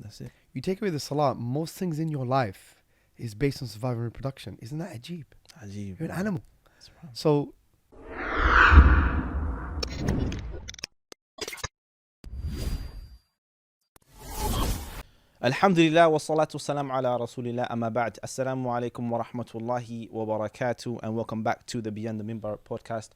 That's it. You take away the salah, most things in your life is based on survival and reproduction. Isn't that ajib? Ajib. You're an animal. That's right. So Alhamdulillah wa salatu salam ala rasulillah amma ba'd. Assalamu alaikum wa rahmatullahi wa barakatuh, and welcome back to the Beyond the Mimbar podcast.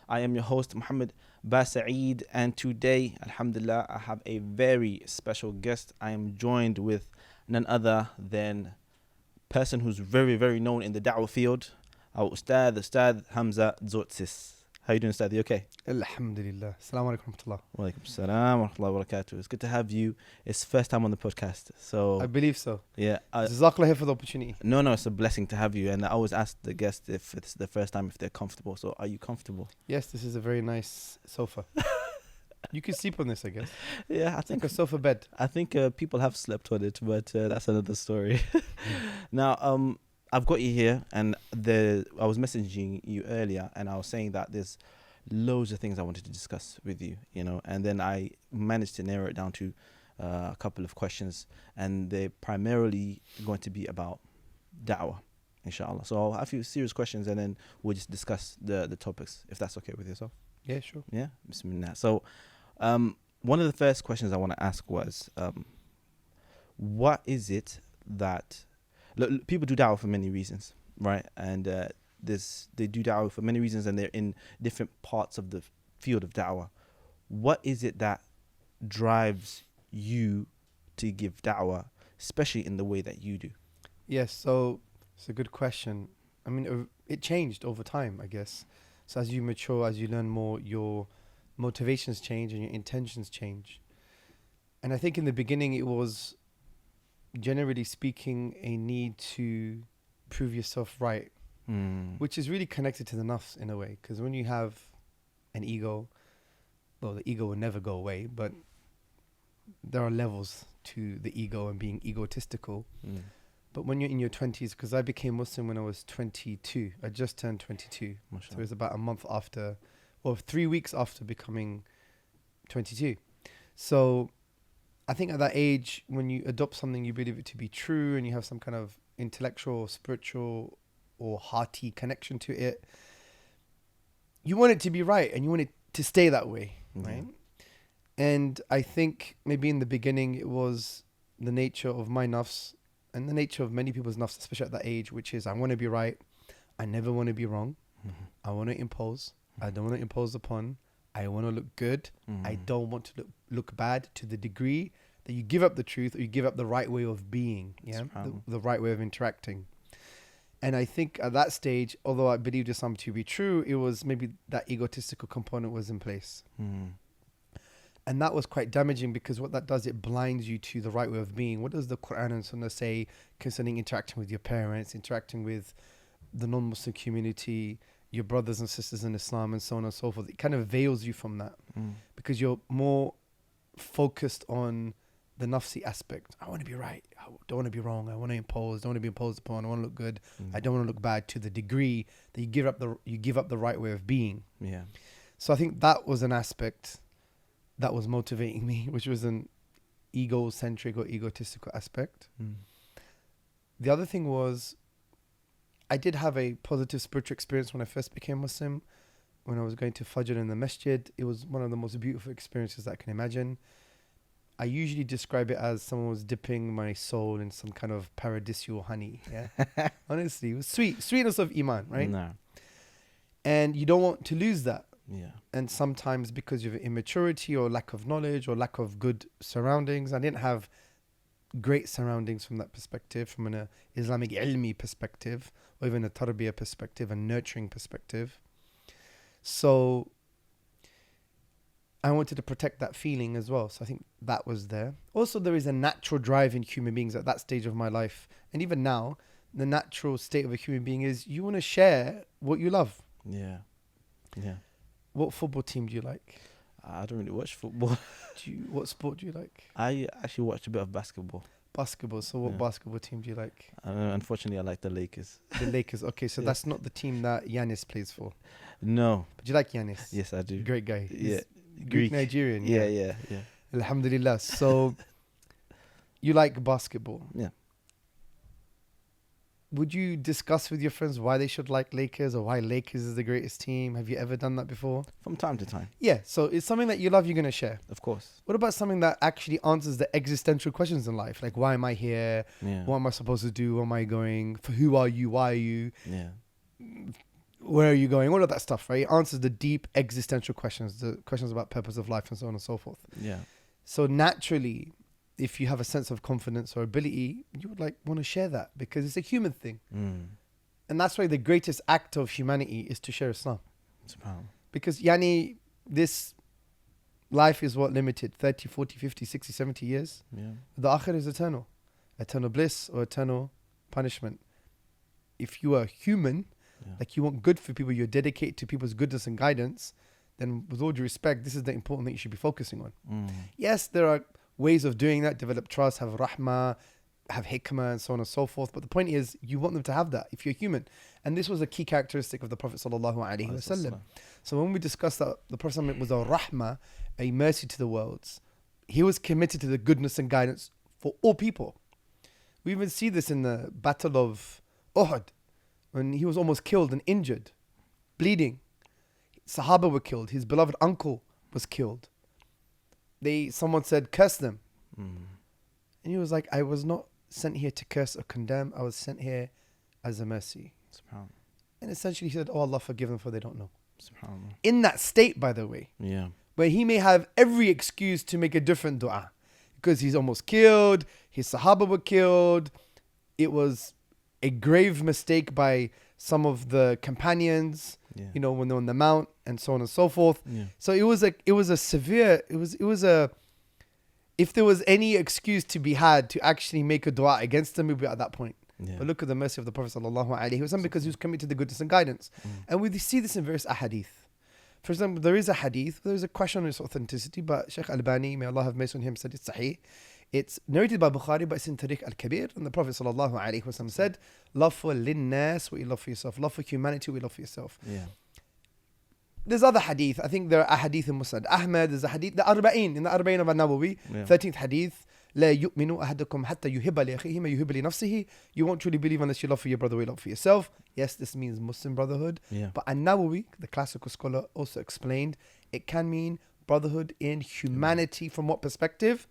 I am your host Muhammad Basaeed, and today, alhamdulillah, I have a very special guest. I am joined with none other than a person who's very, very known in the da'wah field, our Ustadh Hamza Tzortzis. How you doing, Ustadh? You okay? Alhamdulillah. Assalamu alaikum warahmatullah. Wa alaikum salam wa rahmatullahi wa barakatuh. It's good to have you. It's first time on the podcast. So I believe so. yeah. Jazakallah for the opportunity. No, it's a blessing to have you. And I always ask the guests if it's the first time, if they're comfortable. So are you comfortable? Yes, this is a very nice sofa. You can sleep on this, I guess. Yeah, I Like think a sofa bed. people have slept on it, but that's another story. Now, I've got you here, and I was messaging you earlier, and I was saying that there's loads of things I wanted to discuss with you, and then I managed to narrow it down to a couple of questions, and they're primarily going to be about da'wah, inshallah. So I'll have a few serious questions, and then we'll just discuss the topics, if that's okay with yourself. Yeah, sure. Yeah, bismillah. So, one of the first questions I want to ask was, what is it that people do da'wah for many reasons, right? And they do da'wah for many reasons, and they're in different parts of the field of da'wah. What is it that drives you to give da'wah, especially in the way that you do? Yes, so it's a good question. I mean, it changed over time, I guess. So as you mature, as you learn more, your motivations change and your intentions change. And I think in the beginning it was, generally speaking, a need to prove yourself right, which is really connected to the nafs in a way. Because when you have an ego, well, the ego will never go away, but there are levels to the ego and being egotistical. But when you're in your 20s, because I became Muslim when I was 22, I just turned 22. Mashallah. So it was about a month after, or 3 weeks after becoming 22. So I think at that age, when you adopt something you believe it to be true and you have some kind of intellectual, spiritual, or hearty connection to it, you want it to be right and you want it to stay that way, right? And I think maybe in the beginning it was the nature of my nafs and the nature of many people's nafs, especially at that age, which is I want to be right. I never want to be wrong. I want to impose. I don't want to impose upon. I want to look good. I don't want to look bad to the degree that you give up the truth or you give up the right way of being, the right way of interacting. And I think at that stage, although I believed Islam to be true, it was maybe that egotistical component was in place. And that was quite damaging because what that does, it blinds you to the right way of being. What does the Quran and Sunnah say concerning interacting with your parents, interacting with the non-Muslim community, your brothers and sisters in Islam, and so on and so forth? It kind of veils you from that because you're more focused on the nafsi aspect. I want to be right. I don't want to be wrong. I want to impose. Don't want to be imposed upon. I want to look good. I don't want to look bad to the degree that you give up the right way of being. Yeah. So I think that was an aspect that was motivating me, which was an egocentric or egotistical aspect. The other thing was, I did have a positive spiritual experience when I first became Muslim. When I was going to Fajr in the Masjid, it was one of the most beautiful experiences that I can imagine. I usually describe it as someone was dipping my soul in some kind of paradisial honey. Yeah, honestly, it was sweetness of iman, right? No. And you don't want to lose that. Yeah. And sometimes because of immaturity or lack of knowledge or lack of good surroundings, I didn't have great surroundings from that perspective, from an Islamic ilmi perspective, or even a tarbiyah perspective, a nurturing perspective. So I wanted to protect that feeling as well. So I think that was there. Also, there is a natural drive in human beings at that stage of my life. And even now, the natural state of a human being is you want to share what you love. Yeah. Yeah. What football team do you like? I don't really watch football. What sport do you like? I actually watch a bit of basketball. Basketball. So what basketball team do you like? Unfortunately, I like the Lakers. The Lakers. Okay, so that's not the team that Giannis plays for. No. But you like Giannis? Yes, I do. Great guy. Yeah. Greek Nigerian. Yeah. Alhamdulillah. So you like basketball. Yeah. Would you discuss with your friends why they should like Lakers or why Lakers is the greatest team? Have you ever done that before? From time to time, Yeah, so it's something that you love, you're going to share. of course. What about something that actually answers the existential questions in life? Like, why am I here? Yeah. What am I supposed to do? Where am I going? For who are you? Why are you? Yeah. Where are you going? All of that stuff, right? It answers the deep existential questions, the questions about purpose of life and so on and so forth. Yeah. So naturally, if you have a sense of confidence or ability, you would like want to share that because it's a human thing. And that's why the greatest act of humanity is to share Islam. SubhanAllah. Because yani, this life is what limited, 30, 40, 50, 60, 70 years. Yeah. The akhir is eternal. Eternal bliss or eternal punishment. If you are human, Yeah. like you want good for people, you're dedicated to people's goodness and guidance, then with all due respect, this is the important thing you should be focusing on. Yes, there are ways of doing that, develop trust, have rahmah, have hikmah and so on and so forth. But the point is, you want them to have that if you're human. And this was a key characteristic of the Prophet sallallahu alaihi wasallam. So when we discussed that the Prophet was a rahmah, a mercy to the worlds, he was committed to the goodness and guidance for all people. We even see this in the Battle of Uhud, when he was almost killed and injured, bleeding. Sahaba were killed. His beloved uncle was killed. Someone said, curse them. And he was like, I was not sent here to curse or condemn. I was sent here as a mercy. SubhanAllah. And essentially he said, oh Allah, forgive them for they don't know. SubhanAllah. In that state, by the way, Yeah. where he may have every excuse to make a different dua. Because he's almost killed, his Sahaba were killed. It was a grave mistake by some of the companions, Yeah. you know, when they're on the mount and so on and so forth. Yeah. So it was if there was any excuse to be had to actually make a dua against them, it would be at that point. Yeah. But look at the mercy of the Prophet sallallahu alaihi wasallam, because he was committed to the goodness and guidance. And we see this in various ahadith. For example, there is a hadith, there is a question on its authenticity, but Shaykh Albani, may Allah have mercy on him, said it's sahih. It's narrated by Bukhari, but it's in Tariq al-Kabir. And the Prophet sallallahu alaihi wasallam said, love for linnas, what you love for yourself. Love for humanity, what you love for yourself. Yeah. There's other hadith. I think there are hadith in Musnad Ahmad. There's a hadith, the Arba'in, in the Arba'in of An-Nawawi, Yeah. 13th hadith. لا يؤمن أحدكم حتى يحب لأخيه ما يحب لنفسه. You won't truly believe unless you love for your brother, what you love for yourself. Yes, this means Muslim brotherhood. Yeah. But An-Nawawi, the classical scholar, also explained it can mean brotherhood in humanity. From what perspective?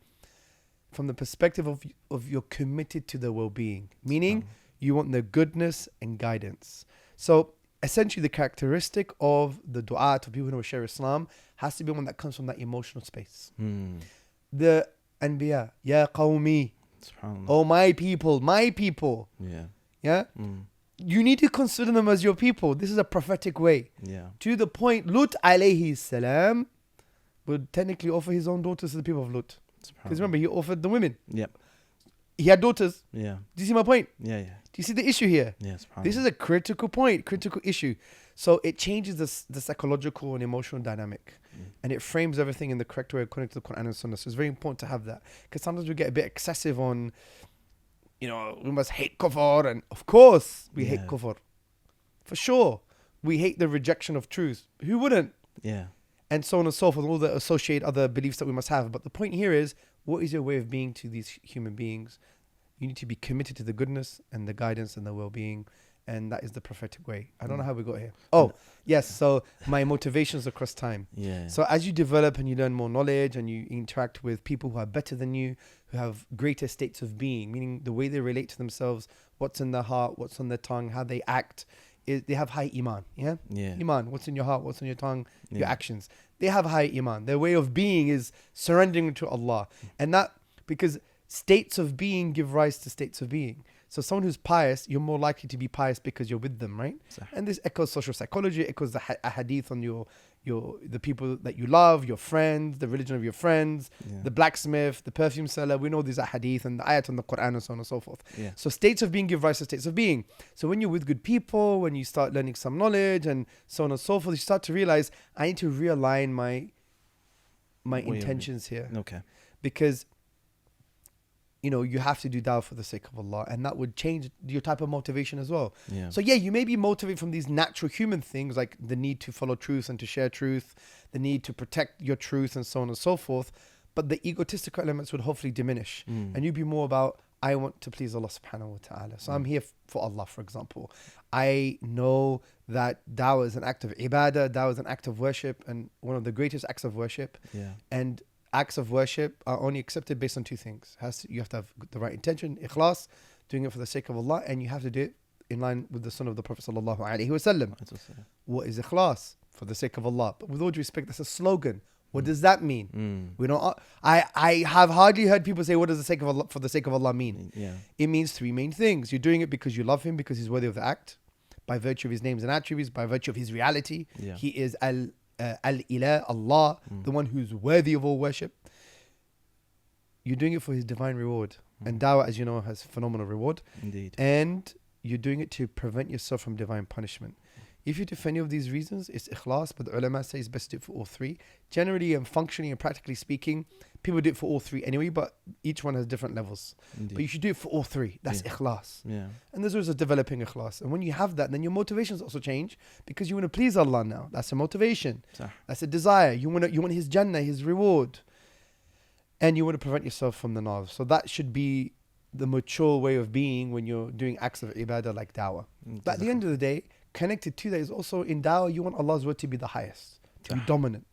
From the perspective of you're committed to their well-being. Meaning, you want their goodness and guidance. So, essentially, the characteristic of the dua to people who share Islam has to be one that comes from that emotional space. The Anbiya, Ya Qawmi, SubhanAllah. oh my people. Yeah. Yeah? You need to consider them as your people. This is a prophetic way. Yeah. To the point, Lut alayhi salam would technically offer his own daughters to the people of Lut. Because remember, he offered the women. Yep. He had daughters. Yeah. Do you see my point? Yeah. Yeah. Do you see the issue here? Yeah. SubhanAllah. This is a critical point, critical issue. So it changes the psychological and emotional dynamic. And it frames everything in the correct way according to the Quran and Sunnah. So it's very important to have that. Because sometimes we get a bit excessive on, you know, we must hate kufr. And of course we hate kufr. For sure. We hate the rejection of truth. Who wouldn't? Yeah. And so on and so forth. All the associated other beliefs that we must have. But the point here is, what is your way of being to these human beings? You need to be committed to the goodness and the guidance and the well-being. And that is the prophetic way. I don't know how we got here. Oh, yes. So my motivations across time. Yeah. So as you develop and you learn more knowledge and you interact with people who are better than you, who have greater states of being, meaning the way they relate to themselves, what's in their heart, what's on their tongue, how they act, they have high iman. Yeah? Yeah. Iman, what's in your heart, what's in your tongue, your Yeah. actions. They have high iman. Their way of being is surrendering to Allah. And that, because states of being give rise to states of being. So someone who's pious, you're more likely to be pious because you're with them, right? Sah. And this echoes social psychology, echoes the hadith on the people that you love, your friends, the religion of your friends, Yeah. the blacksmith, the perfume seller. We know these are hadith and the ayat on the Quran and so on and so forth. Yeah. So states of being give rise to states of being. So when you're with good people, when you start learning some knowledge and so on and so forth, you start to realize, I need to realign my Way of intentions here. Okay. Because, you know, you have to do dawah for the sake of Allah, and that would change your type of motivation as well. Yeah. So yeah, you may be motivated from these natural human things like the need to follow truth and to share truth, the need to protect your truth and so on and so forth. but the egotistical elements would hopefully diminish. And you'd be more about, I want to please Allah subhanahu wa ta'ala. So I'm here for Allah, for example. I know that dawah is an act of ibadah, dawah is an act of worship, and one of the greatest acts of worship. Yeah. And acts of worship are only accepted based on two things. You have to have the right intention, ikhlas, doing it for the sake of Allah, and you have to do it in line with the sunnah of the Prophet sallallahu alaihi wasallam. What is ikhlas? For the sake of Allah. But with all due respect, that's a slogan. What does that mean? We don't. I have hardly heard people say, "What does the sake of Allah, for the sake of Allah mean?" Yeah. It means three main things. You're doing it because you love Him, because He's worthy of the act, by virtue of His names and attributes, by virtue of His reality. Yeah. He is al-ilah, Allah, the one who's worthy of all worship. You're doing it for His divine reward, and dawah, as you know, has phenomenal reward. Indeed. And you're doing it to prevent yourself from divine punishment. If you do for any of these reasons, it's ikhlas, but the ulama say it's best to do it for all three. Generally and functionally and practically speaking, people do it for all three anyway, but each one has different levels. Indeed. But you should do it for all three. That's ikhlas. Yeah. And there's always a developing ikhlas. And when you have that, then your motivations also change because you want to please Allah now. That's a motivation. That's a desire. You want His Jannah, His reward. And you want to prevent yourself from the nar. So that should be the mature way of being when you're doing acts of ibadah like dawah. But at the end of the day, connected to that is also in dawah, you want Allah's word to be the highest, to be dominant.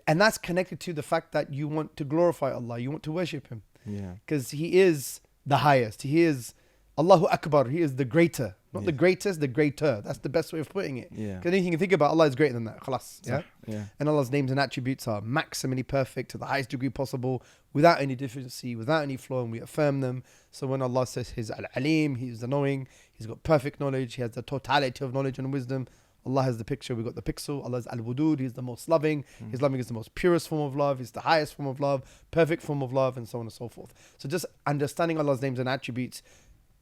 And that's connected to the fact that you want to glorify Allah, you want to worship Him. Yeah. Because He is the highest. He is Allahu Akbar. He is the greater. Not the greatest, the greater. That's the best way of putting it. Yeah. Because anything you think about, Allah is greater than that. Khalas. Yeah? Yeah. And Allah's names and attributes are maximally perfect to the highest degree possible, without any deficiency, without any flaw, and we affirm them. So when Allah says He's Al-Alim, He's the knowing, He's got perfect knowledge, He has the totality of knowledge and wisdom. Allah has the picture, we got the pixel. Allah is Al-Wudud, He's the most loving. His loving is the most purest form of love. He's the highest form of love, perfect form of love, and so on and so forth. So just understanding Allah's names and attributes,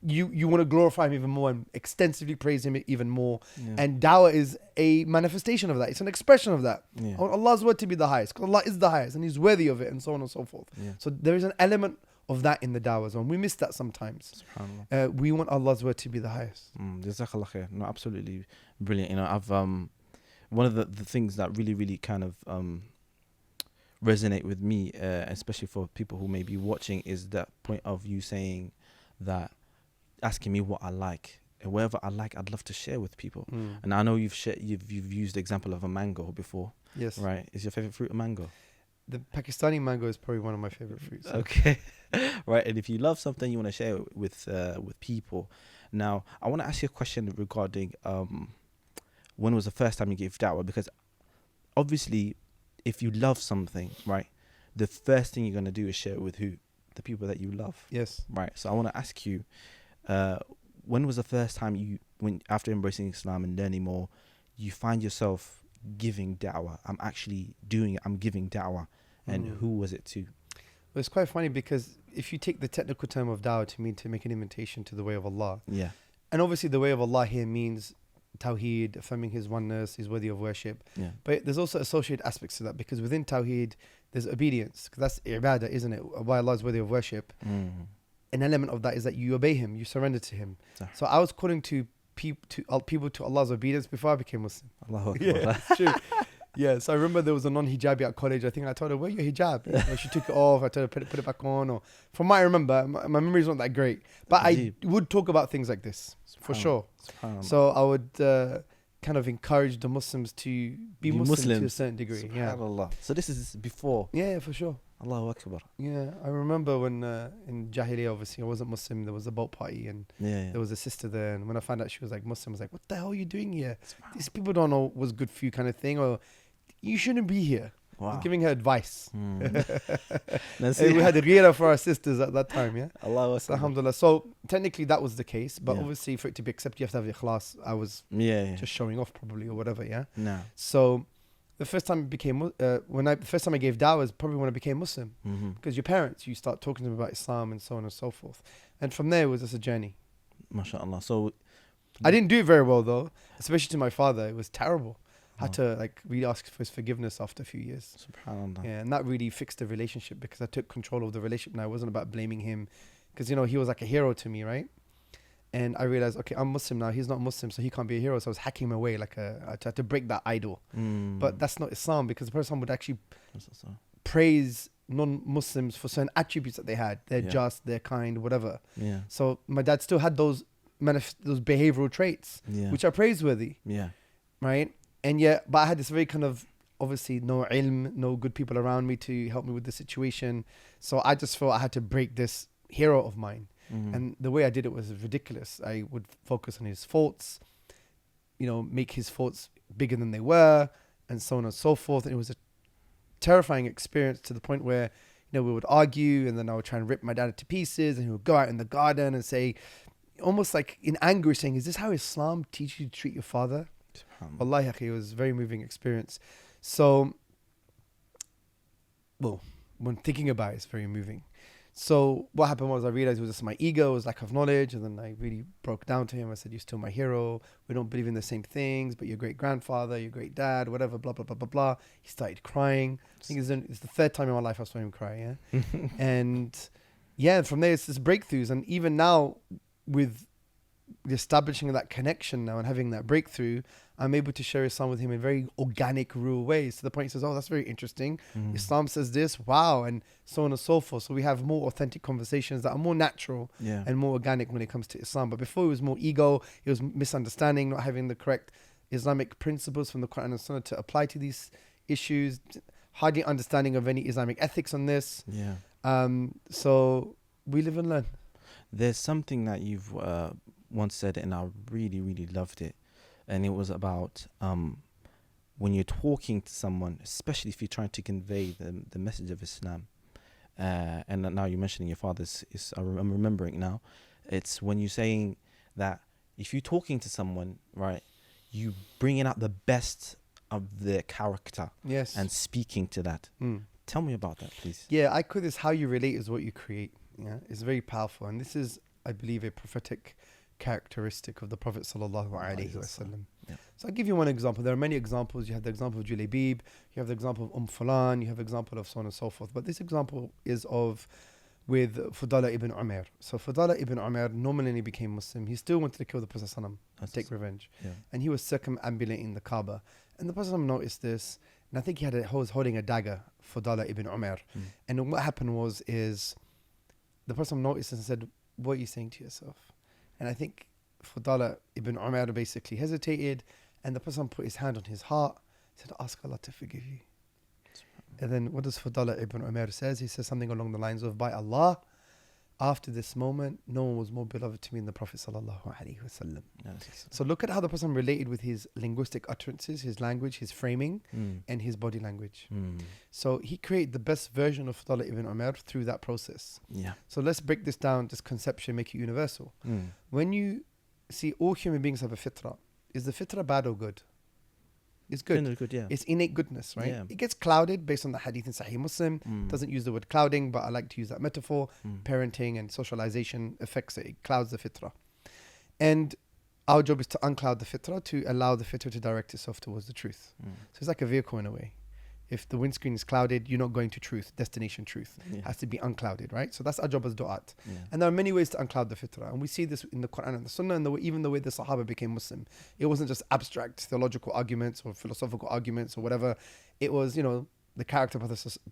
you want to glorify Him even more and extensively praise Him even more. Yeah. And dawah is a manifestation of that. It's an expression of that. Yeah. I want Allah's word to be the highest, because Allah is the highest and He's worthy of it, and so on and so forth. Yeah. So there is an element of that in the dawah zone. We miss that sometimes. SubhanAllah. We want Allah's word to be the highest. Jazakallah khair. No, absolutely brilliant. You know, I've one of the things that really kind of resonate with me, especially for people who may be watching, is that point of you saying that, asking me what I like, and whatever I like, I'd love to share with people. And I know you've used the example of a mango before. Yes. Right. Is your favorite fruit a mango? The Pakistani mango is probably one of my favorite fruits. Okay. Right. And if you love something, you want to share it with people. Now, I want to ask you a question regarding when was the first time you gave da'wah? Because obviously, if you love something, right, the first thing you're going to do is share it with who? The people that you love. Yes. Right. So I want to ask you, when was the first time after embracing Islam and learning more, you find yourself giving da'wah? I'm actually doing it. I'm giving da'wah. And who was it to? Well, it's quite funny because if you take the technical term of da'wah to mean to make an invitation to the way of Allah. Yeah. And obviously the way of Allah here means Tawheed, affirming His oneness, He's worthy of worship. Yeah. But there's also associated aspects to that, because within Tawheed, there's obedience, because that's ibadah, isn't it? Why Allah is worthy of worship. An element of that is that you obey Him, you surrender to Him. So I was calling to people to Allah's obedience before I became Muslim. Allahu Akbar. Yeah, that's true. Yeah, so I remember there was a non-hijabi at college. I think I told her, "Where your hijab?" And she took it off. I told her put it back on. Or from what I remember, my memory's not that great, but I would talk about things like this for sure. So I would kind of encourage the Muslims to be Muslim to a certain degree. Yeah. So this is before. Yeah, for sure. Allahu Akbar. Yeah, I remember when in Jahiliyyah, obviously I wasn't Muslim. There was a boat party and there was a sister there, and when I found out she was like Muslim, I was like, "What the hell are you doing here? These people don't know what's good for you," kind of thing, or "You shouldn't be here." Wow. I was giving her advice. We had a ghira for our sisters at that time, yeah. Allah so, alhamdulillah. So technically that was the case, but obviously for it to be accepted, you have to have ikhlas. I was just showing off probably or whatever, yeah. No. So the first time the first time I gave dawah is probably when I became Muslim, because your parents, you start talking to them about Islam and so on and so forth, and from there it was just a journey. MashaAllah. So I didn't do it very well though, especially to my father. It was terrible. I had to really ask for his forgiveness after a few years. SubhanAllah. Yeah, and that really fixed the relationship, because I took control of the relationship. Now it wasn't about blaming him, because he was like a hero to me, right? And I realized, okay, I'm Muslim now. He's not Muslim, so he can't be a hero. So I was hacking him away I tried to break that idol. But that's not Islam, because the Prophet would actually praise non-Muslims for certain attributes that they had. They're just, they're kind, whatever. Yeah. So my dad still had those behavioral traits, which are praiseworthy. Yeah. Right? And yet, but I had this very kind of, obviously no ilm, no good people around me to help me with the situation. So I just felt I had to break this hero of mine. And the way I did it was ridiculous. I would focus on his faults, make his faults bigger than they were, and so on and so forth. And it was a terrifying experience to the point where, we would argue, and then I would try and rip my dad to pieces, and he would go out in the garden and say, almost like in anger, saying, "Is this how Islam teaches you to treat your father?" Wallahi, it was a very moving experience. So, well, when thinking about it, it's very moving. So what happened was I realized it was just my ego, it was lack of knowledge. And then I really broke down to him. I said, "You're still my hero. We don't believe in the same things, but your great grandfather, your great dad, whatever, blah, blah, blah, blah, blah." He started crying. I think it's the third time in my life I saw him cry. Yeah. And from there, it's just breakthroughs. And even now with the establishing of that connection now and having that breakthrough, I'm able to share Islam with him in very organic, real ways, to the point he says, "Oh, that's very interesting. Islam says this, wow," and so on and so forth. So we have more authentic conversations that are more natural and more organic when it comes to Islam. But before, it was more ego, it was misunderstanding, not having the correct Islamic principles from the Quran and Sunnah to apply to these issues, hardly understanding of any Islamic ethics on this. So we live and learn. There's something that you've once said, and I really, really loved it. And it was about when you're talking to someone, especially if you're trying to convey the message of Islam. And now you're mentioning your father's, I'm remembering now. It's when you're saying that if you're talking to someone, right, you bringing out the best of their character. Yes. And speaking to that. Tell me about that, please. Yeah, I call this how you relate is what you create. Yeah, it's very powerful. And this is, I believe, a prophetic characteristic of the Prophet sallallahu alaihi wasallam. So I'll give you one example. There are many examples. You have the example of Julaybib, you have the example of Fulan, you have the example of so on and so forth. But this example is with Fudala ibn Umar. So Fudala ibn Umar nominally became Muslim. He still wanted to kill the Prophet sallam and take revenge. And he was circumambulating the Kaaba. And the Prophet noticed this, and I think he was holding a dagger, Fudala ibn Umar. And what happened is the Prophet noticed and said, "What are you saying to yourself?" And I think Fudala ibn Umar basically hesitated, and the Prophet put his hand on his heart, said, "Ask Allah to forgive you." And then what does Fudala ibn Umar says? He says something along the lines of, "By Allah, after this moment, no one was more beloved to me than the Prophet sallallahu alaihi wasallam." So look at how the Prophet related with his linguistic utterances, his language, his framing, and his body language. So he created the best version of Fudala ibn Umar through that process. So let's break this down, this conception, make it universal. When you see all human beings have a fitrah, is the fitrah bad or good? It's good. It's innate goodness, right? It gets clouded based on the hadith in Sahih Muslim. Doesn't use the word clouding, but I like to use that metaphor. Parenting and socialization affects it. It clouds the fitrah. And our job is to uncloud the fitrah, to allow the fitrah to direct itself towards the truth. So it's like a vehicle in a way. If the windscreen is clouded, you're not going to truth, destination truth. It has to be unclouded, right? So that's our job as du'at. And there are many ways to uncloud the fitrah. And we see this in the Quran and the Sunnah, and even the way the Sahaba became Muslim. It wasn't just abstract theological arguments or philosophical arguments or whatever. It was, the character of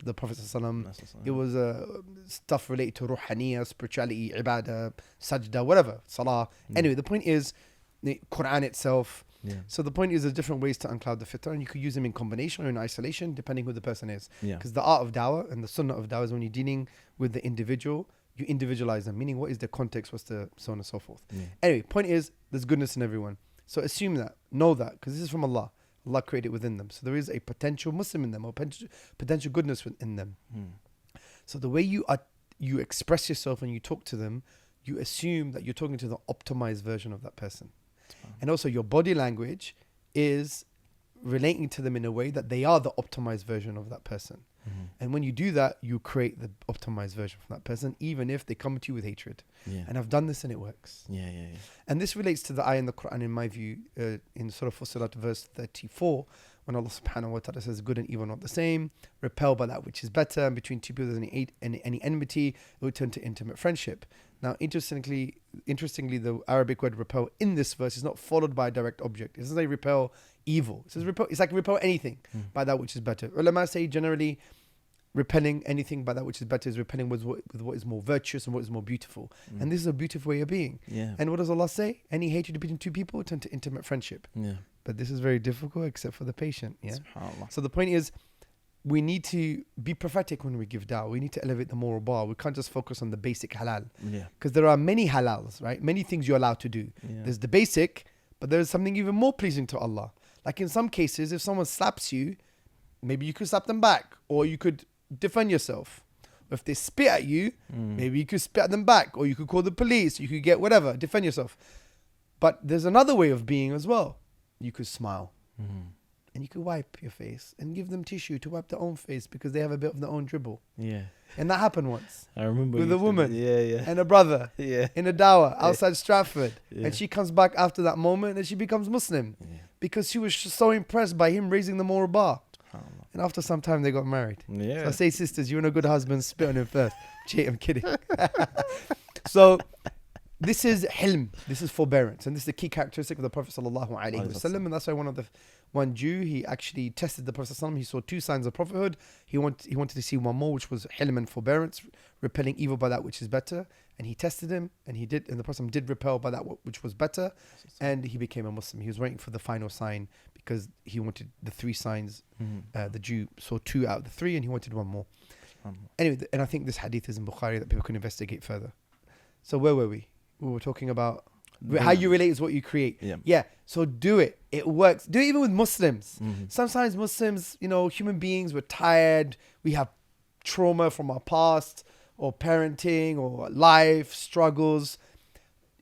the Prophet ﷺ. It was stuff related to ruhaniya, spirituality, ibadah, sajda, whatever, salah. Anyway, the point is the Quran itself. So the point is there's different ways to uncloud the fitrah, and you could use them in combination or in isolation depending who the person is. Because the art of dawah and the sunnah of dawah is when you're dealing with the individual, you individualize them, meaning what is the context, what's the so on and so forth. Anyway, point is there's goodness in everyone. So assume that, know that, because this is from Allah. Allah created within them. So there is a potential Muslim in them or potential goodness in them. So the way you express yourself when you talk to them, you assume that you're talking to the optimized version of that person. And also your body language is relating to them in a way that they are the optimized version of that person. And when you do that, you create the optimized version of that person, even if they come to you with hatred. And I've done this and it works. And this relates to the ayah in the Quran, in my view, in Surah Fussilat verse 34, when Allah subhanahu wa ta'ala says, "Good and evil are not the same, repel by that which is better, and between two people there's any enmity, it will turn to intimate friendship." Now, interestingly, the Arabic word repel in this verse is not followed by a direct object. It doesn't say repel evil. It says repel, it's like repel anything by that which is better. Ulama say generally, repelling anything by that which is better is repelling with what is more virtuous and what is more beautiful. And this is a beautiful way of being. Yeah. And what does Allah say? Any hatred between two people turn to intimate friendship. Yeah. But this is very difficult except for the patient. Yeah. SubhanAllah. So the point is, we need to be prophetic when we give da'wah. We need to elevate the moral bar. We can't just focus on the basic halal. Yeah. Because there are many halals, right? Many things you're allowed to do. Yeah. There's the basic, but there's something even more pleasing to Allah. Like in some cases, if someone slaps you, maybe you could slap them back, or you could defend yourself. Or if they spit at you, maybe you could spit at them back, or you could call the police, you could get whatever, defend yourself. But there's another way of being as well. You could smile. And you could wipe your face and give them tissue to wipe their own face because they have a bit of their own dribble. Yeah. And that happened once. I remember With a woman. Yeah. And a brother. Yeah. In a dawah outside Stratford. Yeah. And she comes back after that moment and she becomes Muslim. Yeah. Because she was so impressed by him raising the moral bar. And after some time they got married. Yeah. So I say, sisters, you're in a good husband, spit on him first. I'm kidding. So this is hilm. This is forbearance. And this is the key characteristic of the Prophet sallallahu alaihi wasallam. And that's why one Jew, he actually tested the Prophet sallallahu alaihi wasallam. He saw two signs of prophethood. He wanted to see one more, which was hilm and forbearance, repelling evil by that which is better. And he tested him, and he did, and the Prophet did repel by that which was better, and he became a Muslim. He was waiting for the final sign because he wanted the three signs. The Jew saw two out of the three, and he wanted one more. Anyway, and I think this hadith is in Bukhari that people can investigate further. So where were we? We were talking about how you relate is what you create. Yeah. So do it. It works. Do it even with Muslims. Sometimes Muslims, human beings, we're tired. We have trauma from our past, or parenting, or life struggles.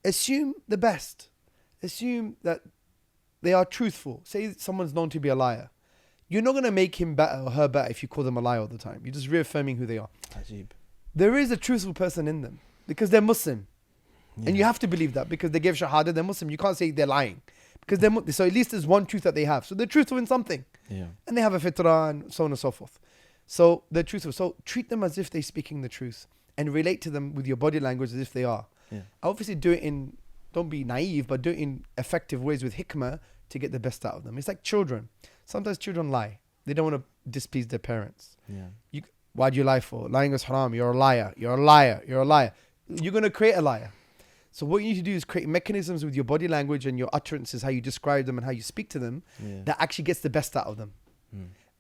Assume the best. Assume that they are truthful. Say someone's known to be a liar. You're not going to make him better or her better if you call them a liar all the time. You're just reaffirming who they are. Ajib. There is a truthful person in them because they're Muslim. And you have to believe that because they gave shahada, they're Muslim. You can't say they're lying because they're Muslim. So at least there's one truth that they have. So they're truthful in something. Yeah. And they have a fitrah and so on and so forth. So they're truthful. So treat them as if they're speaking the truth and relate to them with your body language as if they are. Yeah. Obviously do it don't be naive, but do it in effective ways with hikmah to get the best out of them. It's like children. Sometimes children lie. They don't want to displease their parents. Yeah. Why do you lie for? Lying is haram. You're a liar. You're a liar. You're a liar. You're going to create a liar. So what you need to do is create mechanisms with your body language and your utterances, how you describe them and how you speak to them, that actually gets the best out of them.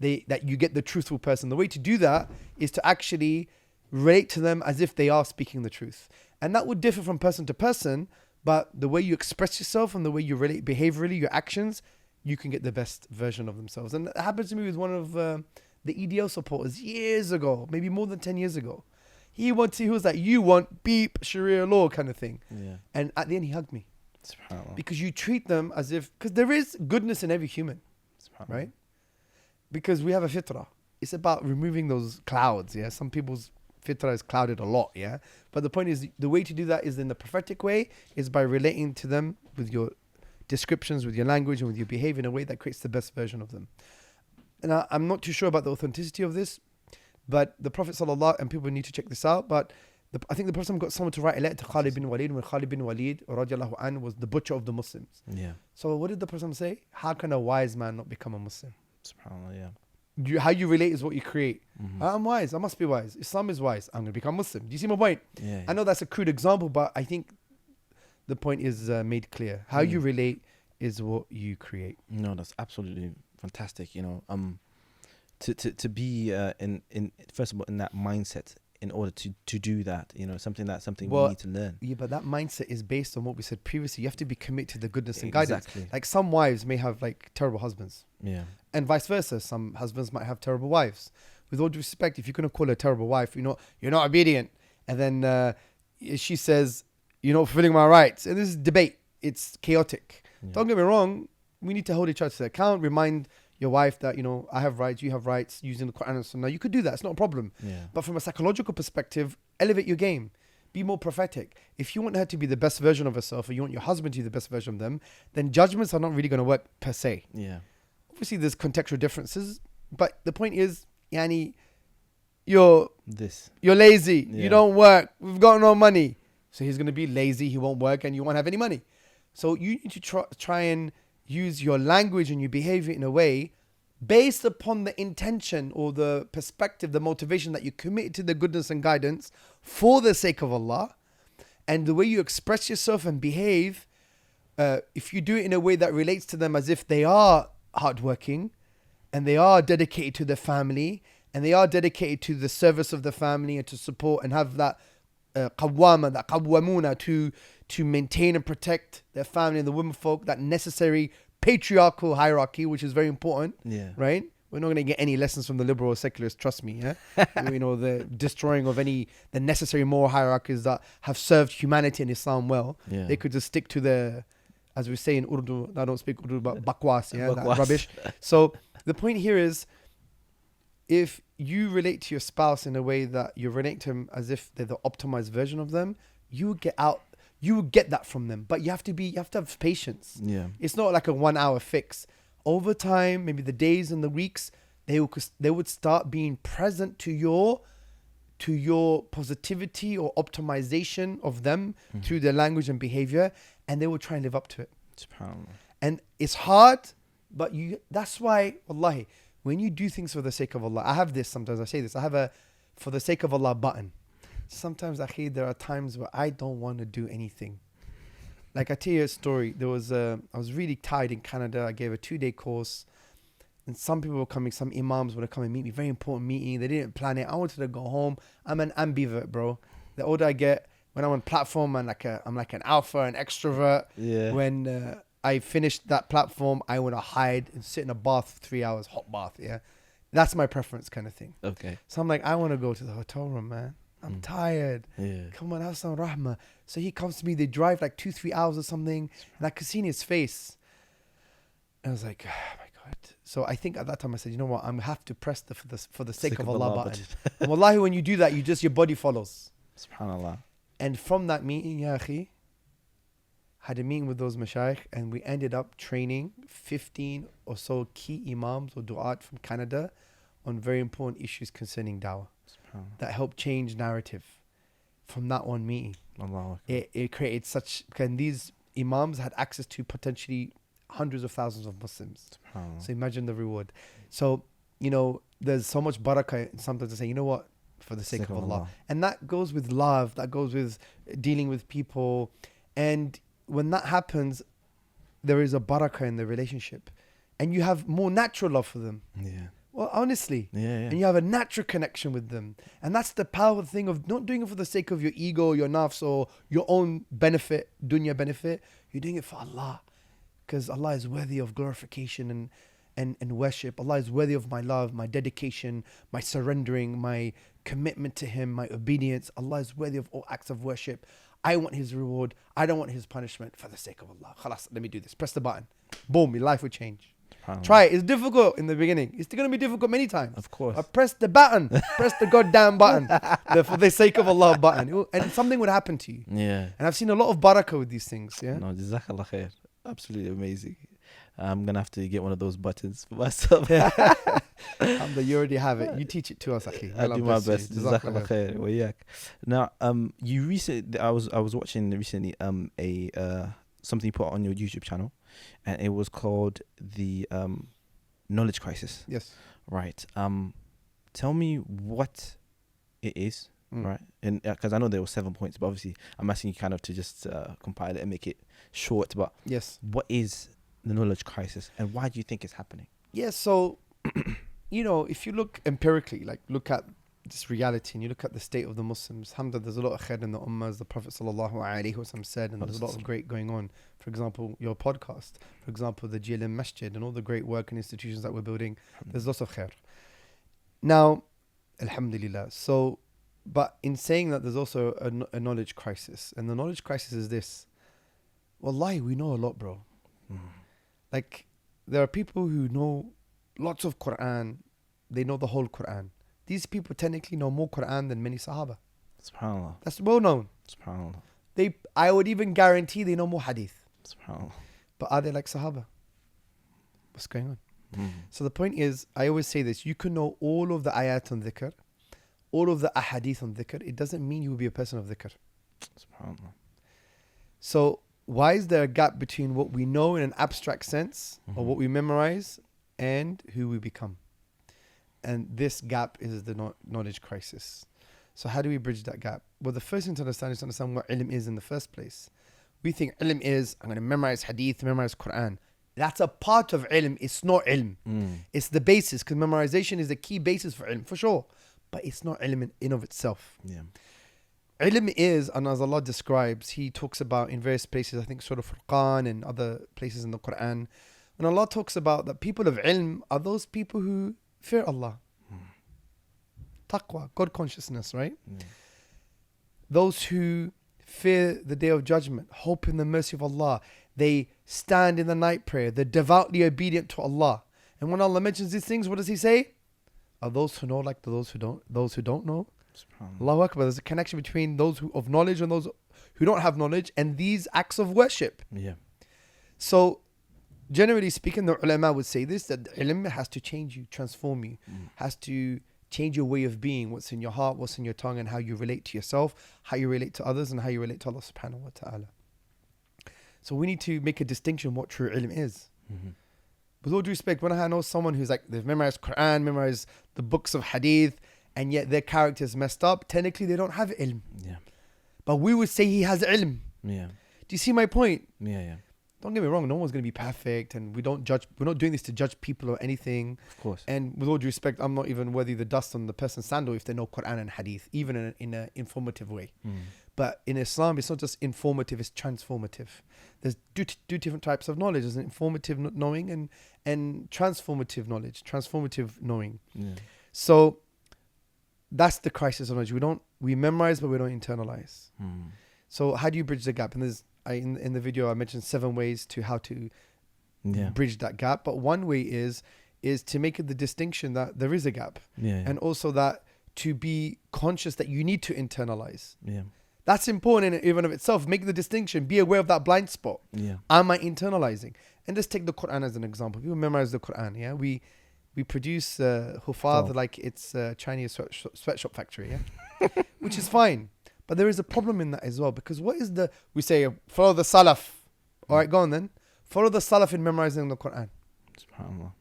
That you get the truthful person. The way to do that is to actually relate to them as if they are speaking the truth. And that would differ from person to person, but the way you express yourself and the way you relate behaviorally, your actions, you can get the best version of themselves. And that happened to me with one of the EDL supporters years ago, maybe more than 10 years ago. He was like, you want beep Sharia law kind of thing. Yeah. And at the end, he hugged me. SubhanAllah. Because you treat them as if, because there is goodness in every human, right? Because we have a fitrah. It's about removing those clouds, yeah? Some people's fitrah is clouded a lot, yeah? But the point is, the way to do that is in the prophetic way, is by relating to them with your descriptions, with your language, and with your behavior in a way that creates the best version of them. And I'm not too sure about the authenticity of this, but the Prophet sallallahu, and people need to check this out, but I think the Prophet got someone to write a letter to Khalid bin Walid when Khalid bin Walid radiallahu anhu was the butcher of the Muslims. Yeah. So what did the Prophet say? How can a wise man not become a Muslim? SubhanAllah, yeah. How you relate is what you create. I'm wise. I must be wise. Islam is wise. I'm going to become Muslim. Do you see my point? Yeah. I know that's a crude example, but I think the point is made clear. How you relate is what you create. No, that's absolutely fantastic. To be in first of all in that mindset in order to do that, something we need to learn. Yeah, but that mindset is based on what we said previously. You have to be committed to the goodness and guidance. Like some wives may have like terrible husbands. Yeah. And vice versa. Some husbands might have terrible wives. With all due respect, if you're going to call her a terrible wife, you're not obedient. And then she says, you're not fulfilling my rights. And this is debate. It's chaotic. Yeah. Don't get me wrong. We need to hold each other to account. Remind your wife that, I have rights, you have rights, using the Quran and Sunnah. You could do that. It's not a problem. Yeah. But from a psychological perspective, elevate your game. Be more prophetic. If you want her to be the best version of herself, or you want your husband to be the best version of them, then judgments are not really going to work per se. Yeah. Obviously, there's contextual differences, but the point is, you're lazy. Yeah. You don't work. We've got no money. So he's going to be lazy. He won't work, and you won't have any money. So you need to try and use your language and your behavior in a way based upon the intention or the perspective, the motivation that you committed to the goodness and guidance for the sake of Allah, and the way you express yourself and behave, if you do it in a way that relates to them as if they are hardworking and they are dedicated to their family and they are dedicated to the service of the family and to support and have that qawwama, that qawwamuna to maintain and protect their family and the women folk, that necessary patriarchal hierarchy, which is very important, right? We're not going to get any lessons from the liberal or secularists, trust me, the destroying of the necessary moral hierarchies that have served humanity and Islam well. They could just stick to the, as we say in Urdu, I don't speak Urdu, but bakwas, that rubbish. So the point here is, if you relate to your spouse in a way that you relate to them as if they're the optimized version of them, you will get that from them. But you have to have patience. It's not like a 1 hour fix. Over time, maybe the days and the weeks, they would start being present to your positivity or optimization of them through their language and behavior, and they will try and live up to it. And it's hard, but that's why, wallahi, when you do things for the sake of Allah, I have this sometimes, I say this, I have a for the sake of Allah button. Sometimes, akhi, there are times where I don't want to do anything. Like, I tell you a story. I was really tired in Canada. I gave a 2-day course, and some people were coming, some imams would come and meet me. Very important meeting. They didn't plan it. I wanted to go home. I'm an ambivert, bro. The older I get, when I'm on platform, I'm like an alpha, an extrovert. When I finished that platform, I want to hide and sit in a bath for 3 hours, hot bath. That's my preference, kind of thing. Okay. So I'm like, I want to go to the hotel room, man. I'm tired. Come on, have some rahmah. So he comes to me. They drive like 2-3 hours or something, and I could see in his face. And I was like, oh my God. So I think at that time I said, you know what? I'm have to press for the sake of Allah button. And wallahi, when you do that, your body follows. Subhanallah. And from that meeting, ya akhi, had a meeting with those mashayikh, and we ended up training 15 or so key imams or du'at from Canada on very important issues concerning dawah that helped change narrative from that one meeting. It created and these imams had access to potentially hundreds of thousands of Muslims. So imagine the reward. So, there's so much barakah sometimes to say, you know what, for the sake of Allah. And that goes with love, that goes with dealing with people. And when that happens, there is a barakah in the relationship, and you have more natural love for them. Well, honestly. And you have a natural connection with them. And that's the powerful thing of not doing it for the sake of your ego, your nafs, or your own benefit, dunya benefit. You're doing it for Allah. Because Allah is worthy of glorification and worship. Allah is worthy of my love, my dedication, my surrendering, my commitment to Him, my obedience. Allah is worthy of all acts of worship. I want His reward. I don't want His punishment, for the sake of Allah. Khalas, let me do this. Press the button. Boom, your life will change. Try it. It's difficult in the beginning. It's going to be difficult many times. Of course. But press the button. Press the goddamn button. The for the sake of Allah button. And something would happen to you. And I've seen a lot of barakah with these things. No, jazakallah khair. Absolutely amazing. I'm going to have to get one of those buttons for myself. Alhamdulillah, you already have it. You teach it to us, akhi. I'll do my best. Jazakallah khair. Wa yak. Now, you recently, I was watching recently something you put on your YouTube channel, and it was called the knowledge crisis. Yes. Right. Tell me what it is, right? And because I know there were 7 points, but obviously I'm asking you kind of to just compile it and make it short. But yes, what is the knowledge crisis, and why do you think it's happening? Yes. So, if you look empirically, like look at this reality, and you look at the state of the Muslims, alhamdulillah, there's a lot of khair in the ummah, as the Prophet sallallahu alaihi wasallam said, and there's a lot of great going on. For example, your podcast, for example, the GLM Masjid, and all the great work and institutions that we're building. There's lots of khair. Now, alhamdulillah. So, but in saying that, there's also a knowledge crisis, and the knowledge crisis is this. Wallahi, we know a lot, bro. Like, there are people who know lots of Quran. They know the whole Quran. These people technically know more Quran than many Sahaba. SubhanAllah. That's well known. SubhanAllah. I would even guarantee they know more hadith. SubhanAllah. But are they like Sahaba? What's going on? So the point is, I always say this, you can know all of the ayat on dhikr, all of the ahadith on dhikr. It doesn't mean you will be a person of dhikr. SubhanAllah. So why is there a gap between what we know in an abstract sense or what we memorize and who we become. And this gap is the knowledge crisis. So how do we bridge that gap? Well, the first thing to understand is to understand what ilm is in the first place. We think ilm is, I'm going to memorize hadith, memorize Quran. That's a part of ilm. It's not ilm. It's the basis, because memorization is the key basis for ilm, for sure. But it's not ilm in of itself. Yeah. Ilm is, and as Allah describes, He talks about in various places, I think Surah Furqan and other places in the Quran, when Allah talks about that people of ilm are those people who fear Allah. Taqwa, God consciousness, right? Yeah. Those who fear the day of judgment, hope in the mercy of Allah. They stand in the night prayer. They're devoutly obedient to Allah. And when Allah mentions these things, what does He say? Are those who know like those who don't know? Allahu Akbar. There's a connection between those who of knowledge and those who don't have knowledge, and these acts of worship. Yeah. So, generally speaking, the ulama would say this, that ilm has to change you, transform you, has to change your way of being, what's in your heart, what's in your tongue, and how you relate to yourself, how you relate to others, and how you relate to Allah subhanahu wa ta'ala. So we need to make a distinction what true ilm is. With all due respect, when I know someone who's like, they've memorized Quran, memorized the books of hadith, and yet their character is messed up, technically they don't have ilm. Yeah. But we would say he has ilm. Yeah. Do you see my point? Yeah. Yeah. Don't get me wrong, no one's going to be perfect, and we don't judge. We're not doing this to judge people or anything. Of course. And with all due respect, I'm not even worthy the dust on the person's sandal if they know Quran and Hadith, even in an informative way. But in Islam, it's not just informative; it's transformative. There's two different types of knowledge. There's an informative knowing and transformative knowledge, transformative knowing. Yeah. So that's the crisis of knowledge. We memorize, but we don't internalize. So how do you bridge the gap? And there's in the video I mentioned 7 ways to how to bridge that gap. But one way is to make it the distinction that there is a gap, and also that to be conscious that you need to internalize. Yeah. That's important in even of itself. Make the distinction. Be aware of that blind spot. Yeah. Am I internalizing? And let's take the Quran as an example. People memorize the Quran. Yeah, we produce hufad like it's a Chinese sweatshop factory. Yeah, which is fine. But there is a problem in that as well, because we say follow the salaf. All right, go on then. Follow the salaf in memorizing the Quran. SubhanAllah.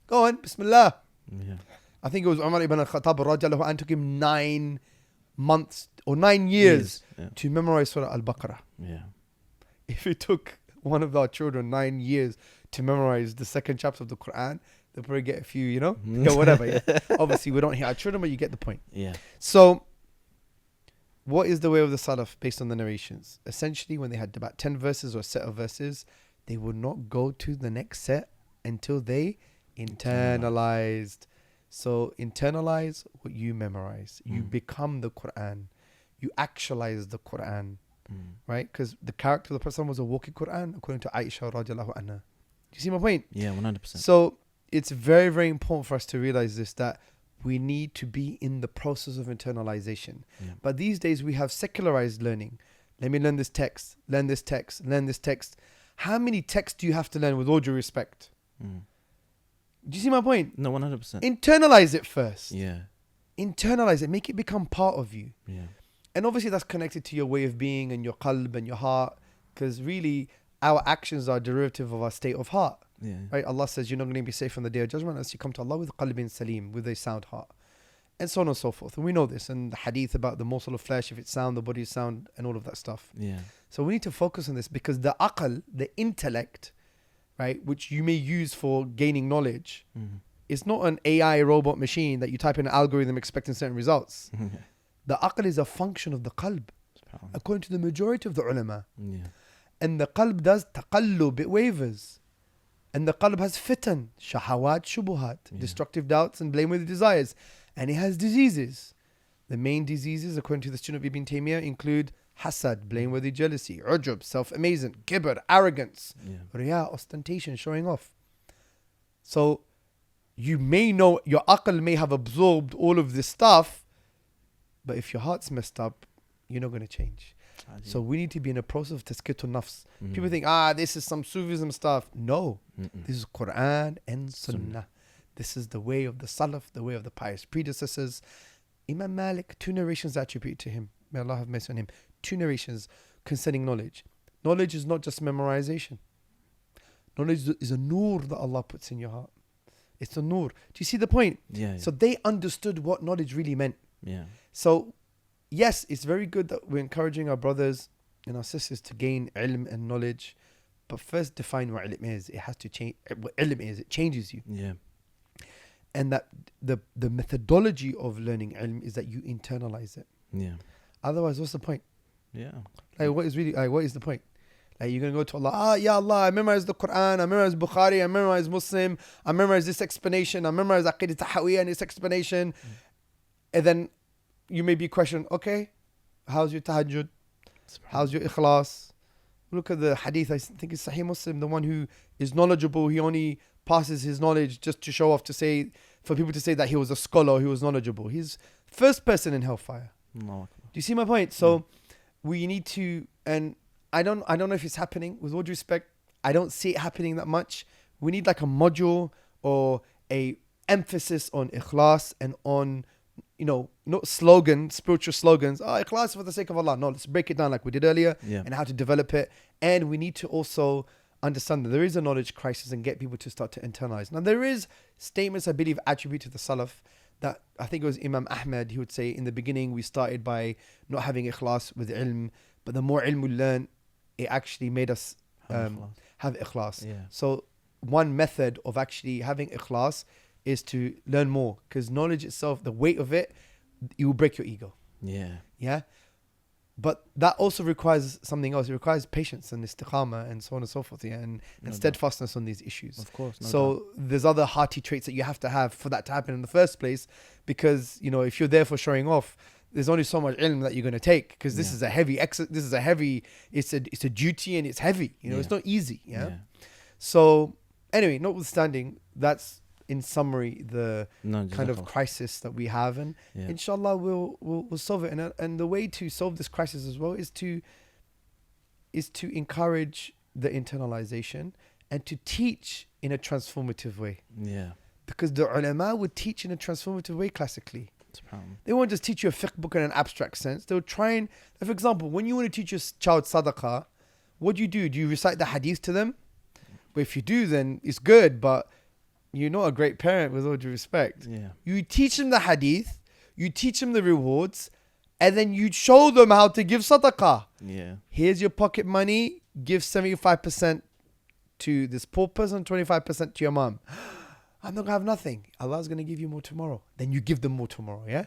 Go on, Bismillah. Yeah. I think it was Umar ibn al-Khattab radiallahu anhu, took him 9 months or 9 years to memorize Surah Al-Baqarah. Yeah. If it took one of our children 9 years to memorize the 2nd chapter of the Quran, they'll probably get a few, whatever. Yeah. Obviously, we don't hear our children, but you get the point. Yeah. So, what is the way of the Salaf based on the narrations? Essentially, when they had about 10 verses or a set of verses, they would not go to the next set until they internalized. So, internalize what you memorize. You become the Quran. You actualize the Quran. Right? Because the character of the Prophet was a walking Quran, according to Aisha radiallahu anha. Do you see my point? Yeah, 100%. So, it's very, very important for us to realize this, that we need to be in the process of internalization. Yeah. But these days we have secularized learning. Let me learn this text, learn this text, learn this text. How many texts do you have to learn, with all due respect? Do you see my point? No, 100%. Internalize it first. Yeah. Internalize it. Make it become part of you. Yeah. And obviously that's connected to your way of being and your qalb and your heart. Because really, our actions are derivative of our state of heart. Yeah. Right? Allah says you're not going to be safe from the day of judgment unless you come to Allah with qalbin salim, with a sound heart. And so on and so forth. And we know this. And the hadith about the morsel of flesh, if it's sound, the body is sound, and all of that stuff. Yeah. So we need to focus on this, because the aql, the intellect, right, which you may use for gaining knowledge, it's not an AI robot machine that you type in an algorithm expecting certain results. The aql is a function of the qalb, according to the majority of the ulama. Yeah. And the qalb does taqallub, it wavers. And the qalb has fitan, shahawat, shubuhat, destructive doubts and blameworthy desires. And it has diseases. The main diseases, according to the student of Ibn Taymiyyah, include hasad, blameworthy jealousy, ujub, self-amazement, kibr, arrogance, riya, ostentation, showing off. So you may know, your aql may have absorbed all of this stuff, but if your heart's messed up, you're not going to change. So we need to be in a process of tazkiyatun nafs. People think, this is some Sufism stuff. No, this is Quran and Sunnah. This is the way of the Salaf, the way of the pious predecessors. Imam Malik, 2 narrations attributed to him. May Allah have mercy on him. 2 narrations concerning knowledge. Knowledge is not just memorization. Knowledge is a nur that Allah puts in your heart. It's a nur. Do you see the point? Yeah. So they understood what knowledge really meant. Yeah. So yes, it's very good that we're encouraging our brothers and our sisters to gain ilm and knowledge. But first define what ilm is. It has to change. What ilm is, it changes you. Yeah. And that the methodology of learning ilm is that you internalize it. Yeah. Otherwise, what's the point? Yeah. Like, what is the point? Like, you're going to go to Allah, Ya Allah, I memorize the Quran, I memorize Bukhari, I memorize Muslim, I memorize this explanation, I memorize Aqidah Tahawiyah and its explanation. And then you may be questioned, okay, how's your tahajjud? How's your ikhlas? Look at the hadith, I think it's Sahih Muslim, the one who is knowledgeable, he only passes his knowledge just to show off, for people to say that he was a scholar, he was knowledgeable. He's first person in hellfire. No. Do you see my point? So we need to, and I don't know if it's happening. With all due respect, I don't see it happening that much. We need like a module or a emphasis on ikhlas and on, not spiritual slogans. Ikhlas for the sake of Allah. No, let's break it down like we did earlier and how to develop it. And we need to also understand that there is a knowledge crisis and get people to start to internalize. Now there is statements, I believe, attributed to the Salaf that I think it was Imam Ahmed. He would say in the beginning we started by not having ikhlas with ilm, but the more ilm we learn, it actually made us have ikhlas. Yeah. So one method of actually having ikhlas is to learn more, because knowledge itself, the weight of it will break your ego. Yeah. But that also requires something else. It requires patience and istiqamah and so on and so forth. Yeah, and steadfastness on these issues. Of course. There's other hearty traits that you have to have for that to happen in the first place, because if you're there for showing off, there's only so much ilm that you're going to take, because this is a heavy it's a duty, and it's heavy. It's not easy. Yeah. So anyway, notwithstanding, that's in summary the kind of crisis that we have, and inshallah we'll solve it. And the way to solve this crisis as well is to encourage the internalization and to teach in a transformative way. Yeah. Because the ulama would teach in a transformative way classically. They won't just teach you a fiqh book in an abstract sense. They'll try and, for example, when you want to teach your child sadaqah, what do? Do you recite the hadith to them? But if you do, then it's good, but you're not a great parent, with all due respect. Yeah. You teach them the hadith, you teach them the rewards, and then you show them how to give sadaqah. Yeah. Here's your pocket money, give 75% to this poor person, 25% to your mom. I'm not going to have nothing. Allah's going to give you more tomorrow. Then you give them more tomorrow, yeah?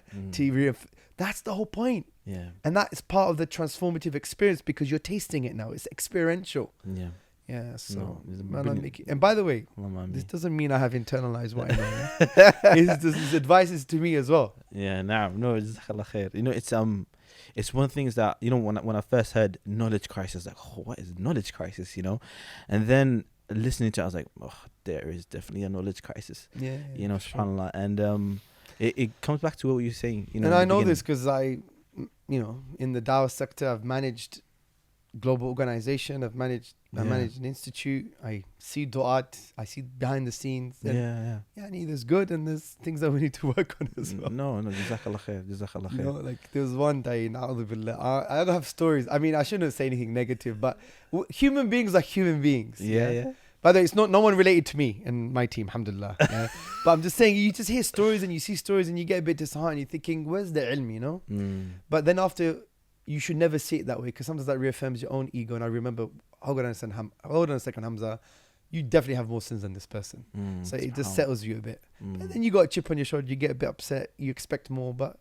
That's the whole point. Yeah. And that is part of the transformative experience, because you're tasting it now. It's experiential. Yeah. Yeah, so No, and by the way, this doesn't mean I have internalized what I know. Yeah? This advice is to me as well. Yeah, no, jazakallah khair. It's one of the things that when I first heard knowledge crisis, like, what is knowledge crisis? And then listening to it, I was like, there is definitely a knowledge crisis. Yeah, subhanallah, and it comes back to what you were saying. And I know this because I, in the Dawah sector, I've managed global organization. I managed an institute. I see du'at. I see behind the scenes. And there's good and there's things that we need to work on as well. No, jazakallah khair. Like there was one day, na'udhu billah, I don't have stories. I mean, I shouldn't say anything negative, but human beings are human beings. Yeah. By the way, it's no one related to me and my team, alhamdulillah. Yeah? But I'm just saying, you just hear stories and you see stories and you get a bit disheartened. You're thinking, where's the ilm, But then after, you should never see it that way, because sometimes that reaffirms your own ego. And I remember, hold on a second, Hamza, you definitely have more sins than this person. So it just settles you a bit. And then you got a chip on your shoulder, you get a bit upset, you expect more, but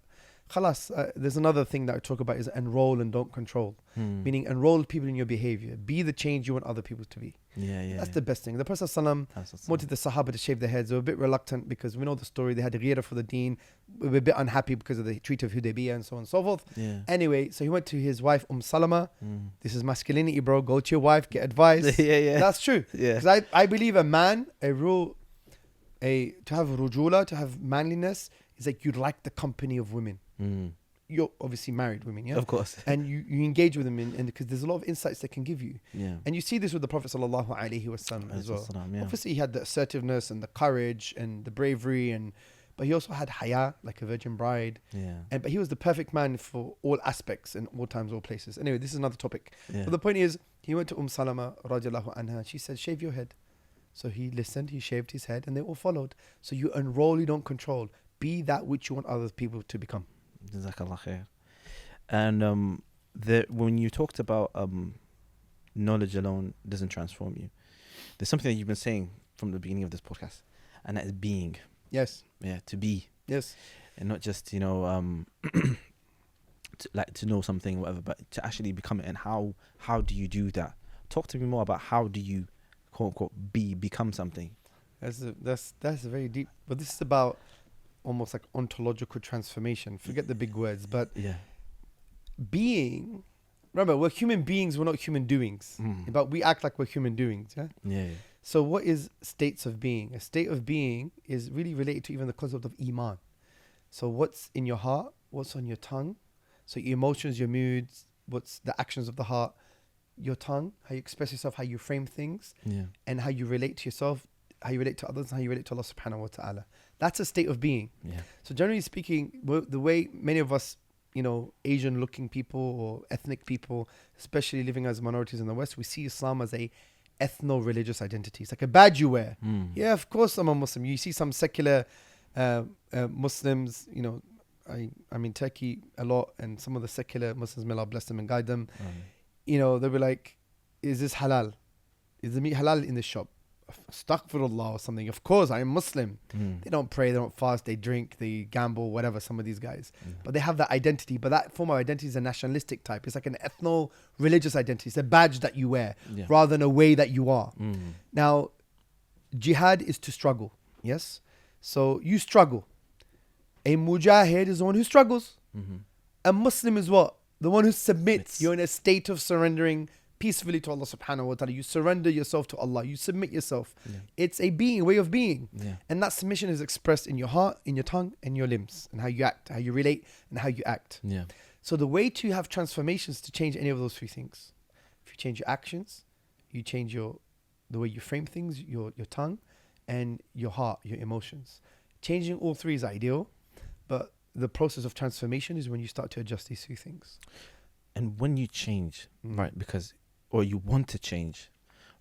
khalas. There's another thing that I talk about is enroll and don't control. Meaning enroll people in your behavior. Be the change you want other people to be. That's the best thing. The Prophet ﷺ wanted the Sahaba to shave their heads. They were a bit reluctant because we know the story. They had ghira for the deen. We were a bit unhappy because of the Treaty of Hudaybiyah and so on and so forth. Anyway, so he went to his wife Salama. This is masculinity, bro. Go to your wife, get advice. That's true. Because I believe a man, to have rujula, to have manliness, is like you like the company of women. You're obviously married women, yeah? Of course. And you engage with them and because there's a lot of insights they can give you. Yeah. And you see this with the Prophet sallallahu alaihi wasallam as well. Yeah. Obviously he had the assertiveness and the courage and the bravery, but he also had haya, like a virgin bride. Yeah. But he was the perfect man for all aspects and all times, all places. Anyway, this is another topic. Yeah. But the point is, he went to Salama radiallahu anha. She said, shave your head. So he listened, he shaved his head, and they all followed. So you unroll, you don't control. Be that which you want other people to become. Jazakallah khair. And when you talked about knowledge alone doesn't transform you, there's something that you've been saying from the beginning of this podcast, and that is being. Yes. Yeah, to be. Yes. And not just, you know, to know something, whatever, but to actually become it. And how do you do that? Talk to me more about how do you, quote unquote, become something. That's very deep. But this is about almost like ontological transformation. Forget the big words, but Yeah. being. Remember, we're human beings. We're not human doings. But we act like we're human doings. Yeah. Yeah. So what is states of being? A state of being is really related to even the concept of iman. So what's in your heart? What's on your tongue? So your emotions, your moods, what's the actions of the heart, your tongue, how you express yourself, how you frame things, Yeah. and how you relate to yourself, how you relate to others, and how you relate to Allah subhanahu wa ta'ala. That's a state of being. Yeah. So generally speaking, the way many of us, you know, Asian looking people or ethnic people, especially living as minorities in the West, we see Islam as a ethno-religious identity. It's like a badge you wear. Yeah, of course I'm a Muslim. You see some secular Muslims, you know, I'm in Turkey a lot, and some of the secular Muslims, may Allah bless them and guide them, you know, they'll be like, is this halal? Is the meat halal in this shop? Astaghfirullah or something. Of course, I am Muslim. They don't pray, they don't fast, they drink, they gamble, whatever, some of these guys. But they have that identity. But that form of identity is a nationalistic type. It's like an ethno-religious identity. It's a badge that you wear rather than a way that you are. Now, jihad is to struggle. Yes? So you struggle. A mujahid is the one who struggles. A Muslim is what? The one who submits. You're in a state of surrendering peacefully to Allah subhanahu wa ta'ala. You surrender yourself to Allah. You submit yourself. It's a being, a way of being. And that submission is expressed in your heart, in your tongue, and your limbs, and how you act, how you relate, and how you act. So the way to have transformations to change any of those three things. If you change your actions, you change the way you frame things, your tongue, and your heart, your emotions. Changing all three is ideal, but the process of transformation is when you start to adjust these three things. And when you change, right, or you want to change,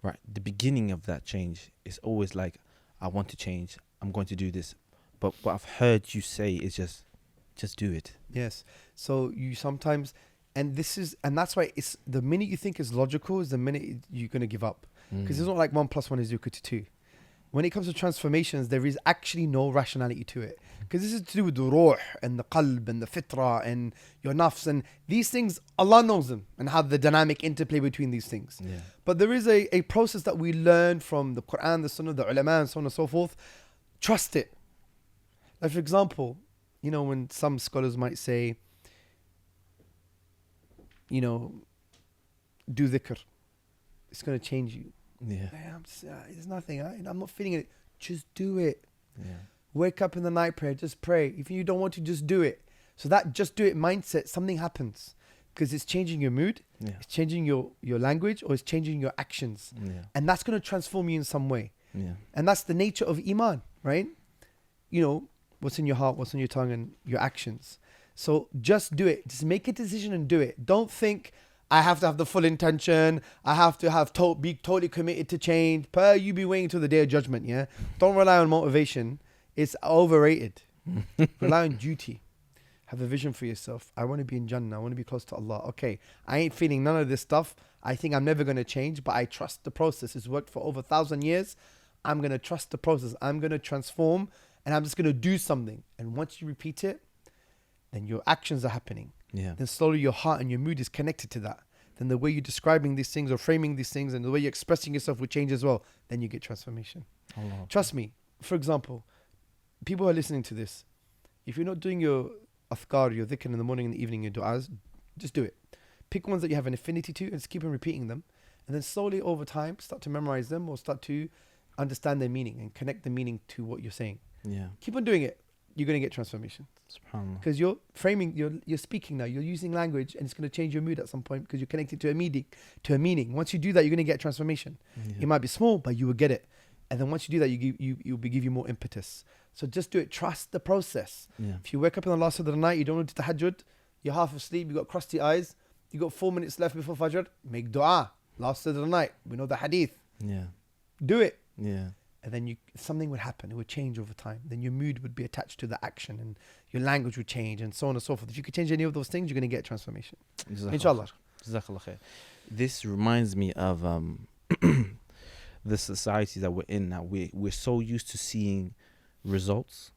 right, the beginning of that change is always like, I want to change, I'm going to do this. But what I've heard you say is just do it. Yes. So you sometimes, and that's why it's the minute you think is logical is the minute you're going to give up. Because it's not like 1 + 1 is equal to 2. When it comes to transformations, there is actually no rationality to it. Because this is to do with the ruh and the qalb and the fitrah and your nafs. And these things, Allah knows them and how the dynamic interplay between these things. But there is a process that we learn from the Quran, the Sunnah, the ulama, and so on and so forth. Trust it. Like for example, you know, when some scholars might say, you know, do dhikr. It's going to change you. There's nothing. I'm not feeling it. Just do it. Wake up in the night prayer. Just pray. If you don't want to, just do it. So that just do it mindset, something happens. Because it's changing your mood. It's changing your language, or it's changing your actions. And that's going to transform you in some way. And that's the nature of iman, right? You know, what's in your heart, what's in your tongue, and your actions. So just do it. Just make a decision and do it. Don't think, I have to have the full intention. I have to be totally committed to change. You be waiting till the day of judgment, yeah? Don't rely on motivation. It's overrated. Rely on duty. Have a vision for yourself. I want to be in Jannah. I want to be close to Allah. Okay, I ain't feeling none of this stuff. I think I'm never going to change, but I trust the process. It's worked for over 1,000 years. I'm going to trust the process. I'm going to transform, and I'm just going to do something. And once you repeat it, then your actions are happening. Then slowly your heart and your mood is connected to that. Then the way you're describing these things or framing these things and the way you're expressing yourself will change as well. Then you get transformation. Trust me. For example, people who are listening to this, if you're not doing your athkar, your dhikr in the morning and the evening, your du'as, just do it. Pick ones that you have an affinity to and just keep on repeating them. And then slowly over time, start to memorize them or start to understand their meaning and connect the meaning to what you're saying. Keep on doing it. You're going to get transformation. Because you're framing, you're speaking now, you're using language, and it's going to change your mood at some point because you're connected to a meaning. Once you do that, you're going to get transformation. It might be small, but you will get it. And then once you do that, you'll give you more impetus. So just do it. Trust the process. If you wake up in the last of the night, you don't want to tahajjud, you're half asleep, you got crusty eyes, you got 4 minutes left before Fajr, make dua. Last of the night. We know the hadith. Do it. Yeah. And then something would happen. It would change over time. Then your mood would be attached to the action, and your language would change, and so on and so forth. If you could change any of those things, you're going to get transformation. Inshallah. Jazakallah khair. This reminds me of the society that we're in now. We're so used to seeing results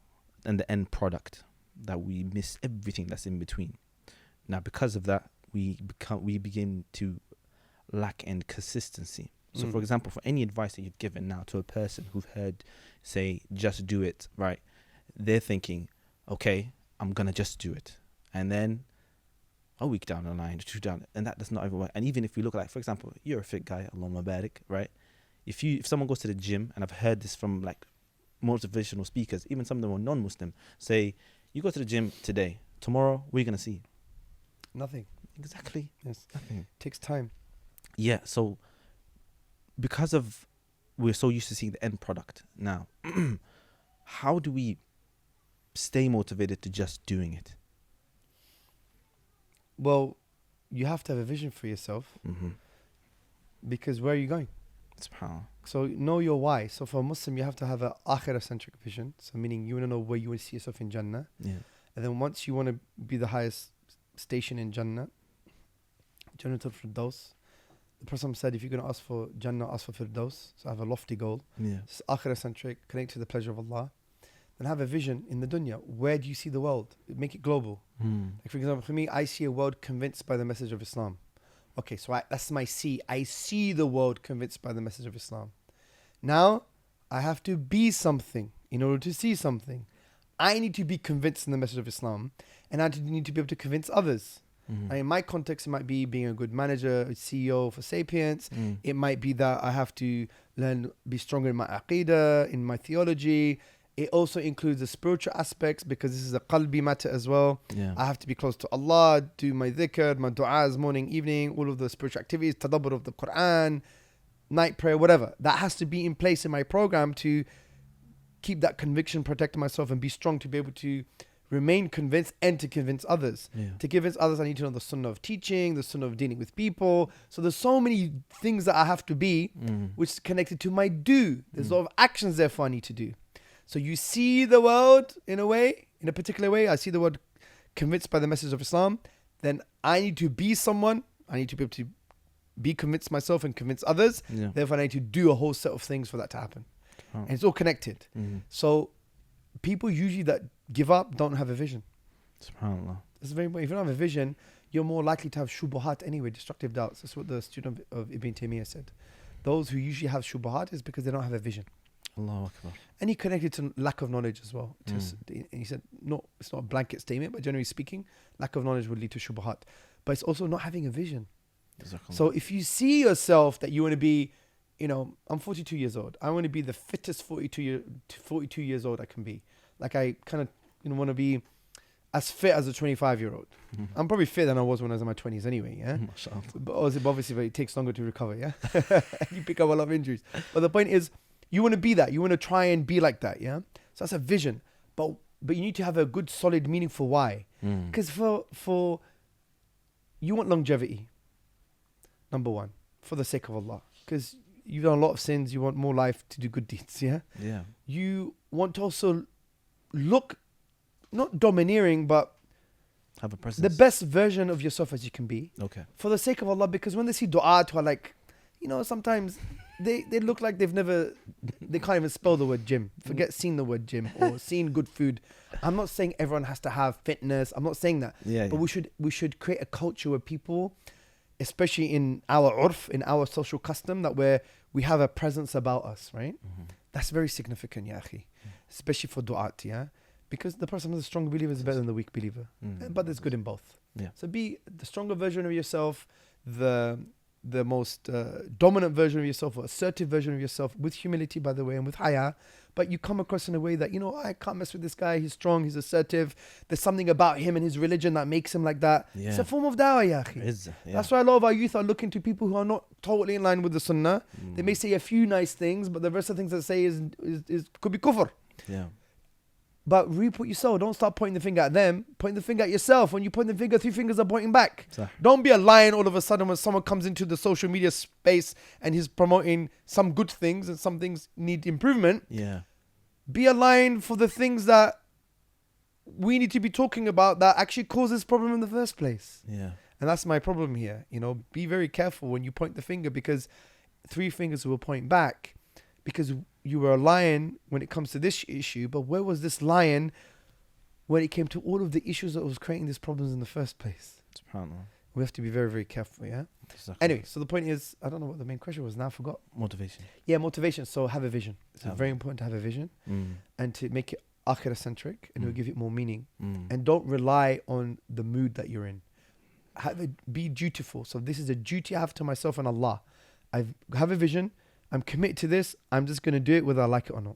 and the end product that we miss everything that's in between. Now, because of that, we begin to lack in consistency. So, for example, for any advice that you've given now to a person who've heard say, just do it, right? They're thinking, okay, I'm going to just do it. And then a week down the line, 2 down, and that does not even work. And even if you look like, for example, you're a fit guy, Allahumma barik, right? If someone goes to the gym, and I've heard this from like motivational speakers, even some of them are non-Muslim, say, you go to the gym today, tomorrow, what are you going to see? Nothing. Exactly. Yes. Nothing. Takes time. Yeah, so because of we're so used to seeing the end product now, how do we stay motivated to just doing it? Well, you have to have a vision for yourself, because where are you going? SubhanAllah. So know your why. So for a Muslim, you have to have an akhirah-centric vision. So meaning you want to know where you want to see yourself in Jannah. Yeah. And then once you want to be the highest station in Jannah, Jannatul Firdaus, the Prophet said, if you're going to ask for Jannah, ask for Firdaus. So have a lofty goal. Yeah. It's akhirah-centric, connect to the pleasure of Allah. Then have a vision in the dunya. Where do you see the world? Make it global. Like for example, for me, I see a world convinced by the message of Islam. Okay, so that's my see. I see the world convinced by the message of Islam. Now, I have to be something in order to see something. I need to be convinced in the message of Islam, and I need to be able to convince others. And in my context, it might be being a good manager, a CEO for Sapiens. It might be that I have to be stronger in my aqidah, in my theology. It also includes the spiritual aspects, because this is a qalbi matter as well. Yeah. I have to be close to Allah, do my dhikr, my du'as, morning, evening, all of the spiritual activities, tadabbur of the Quran, night prayer, whatever. That has to be in place in my program to keep that conviction, protect myself, and be strong to be able to remain convinced and to convince others. Yeah. To convince others, I need to know the sunnah of teaching, the sunnah of dealing with people. So there's so many things that I have to be, which is connected to my do. There's a lot of actions, therefore, I need to do. So you see the world in a way, in a particular way. I see the world convinced by the message of Islam. Then I need to be someone. I need to be able to be convinced myself and convince others. Yeah. Therefore, I need to do a whole set of things for that to happen. And it's all connected. So people usually that give up don't have a vision. SubhanAllah. It's very important. If you don't have a vision, you're more likely to have shubuhat anyway, destructive doubts. That's what the student of Ibn Taymiyyah said. Those who usually have shubuhat is because they don't have a vision. Allahu Akbar. And he connected to lack of knowledge as well. And he said, no, it's not a blanket statement, but generally speaking, lack of knowledge would lead to shubuhat. But it's also not having a vision. So if you see yourself that you want to be, I'm 42 years old. I want to be the fittest 42 years old I can be. Like I kind of want to be as fit as a 25-year-old. I'm probably fitter than I was when I was in my 20s anyway, yeah? But obviously, it takes longer to recover, yeah? You pick up a lot of injuries. But the point is, you want to be that. You want to try and be like that, yeah? So that's a vision. But you need to have a good, solid, meaningful why. Because for you want longevity, number one, for the sake of Allah. Because you've done a lot of sins. You want more life to do good deeds, yeah? Yeah. You want to also look, not domineering, but Have a presence. the best version of yourself as you can be. Okay. For the sake of Allah, because when they see du'at who are like, sometimes they look like they can't even spell the word gym. Forget seeing the word gym or seeing good food. I'm not saying everyone has to have fitness. I'm not saying that. Yeah. But we should create a culture where people, especially in our urf, in our social custom, that where we have a presence about us, right? That's very significant, ya akhi. Especially for du'at, yeah? Because the person who's a strong believer is better than the weak believer. But there's good in both. Yeah. So be the stronger version of yourself, the most dominant version of yourself, or assertive version of yourself, with humility, by the way, and with haya. But you come across in a way that, I can't mess with this guy. He's strong. He's assertive. There's something about him and his religion that makes him like that. Yeah. It's a form of dawah, ya akhi. Yeah. That's why a lot of our youth are looking to people who are not totally in line with the sunnah. They may say a few nice things, but the rest of the things they say is could be kufr. Yeah. But report yourself. Don't start pointing the finger at them. Point the finger at yourself. When you point the finger, 3 fingers are pointing back. Sorry. Don't be a lion all of a sudden when someone comes into the social media space and he's promoting some good things and some things need improvement. Yeah. Be a lion for the things that we need to be talking about that actually cause this problem in the first place. Yeah. And that's my problem here. You know, be very careful when you point the finger, because 3 fingers will point back, because you were a lion when it comes to this issue. But where was this lion when it came to all of the issues that was creating these problems in the first place? SubhanAllah. We have to be very, very careful, yeah? Exactly. Anyway, so the point is, I don't know what the main question was now, I forgot. Motivation. Yeah, motivation. So have a vision. It's Have very it. important to have a vision Mm. and to make it akhirah-centric, and it will give it more meaning. Mm. And don't rely on the mood that you're in. Be dutiful. So this is a duty I have to myself and Allah. I have a vision. I'm committed to this. I'm just going to do it whether I like it or not.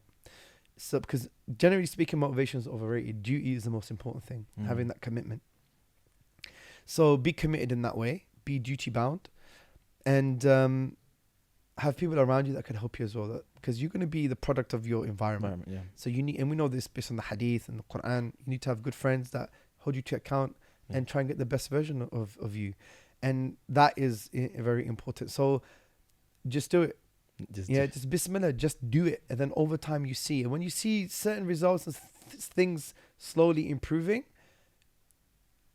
So, because generally speaking, motivation is overrated. Duty is the most important thing, having that commitment. So be committed in that way. Be duty bound. And have people around you that can help you as well. Because you're going to be the product of your environment. Yeah. So you need, and we know this based on the hadith and the Quran, you need to have good friends that hold you to account and try and get the best version of you. And that is very important. So just do it. Just bismillah, just do it. And then over time you see. And when you see certain results and things slowly improving,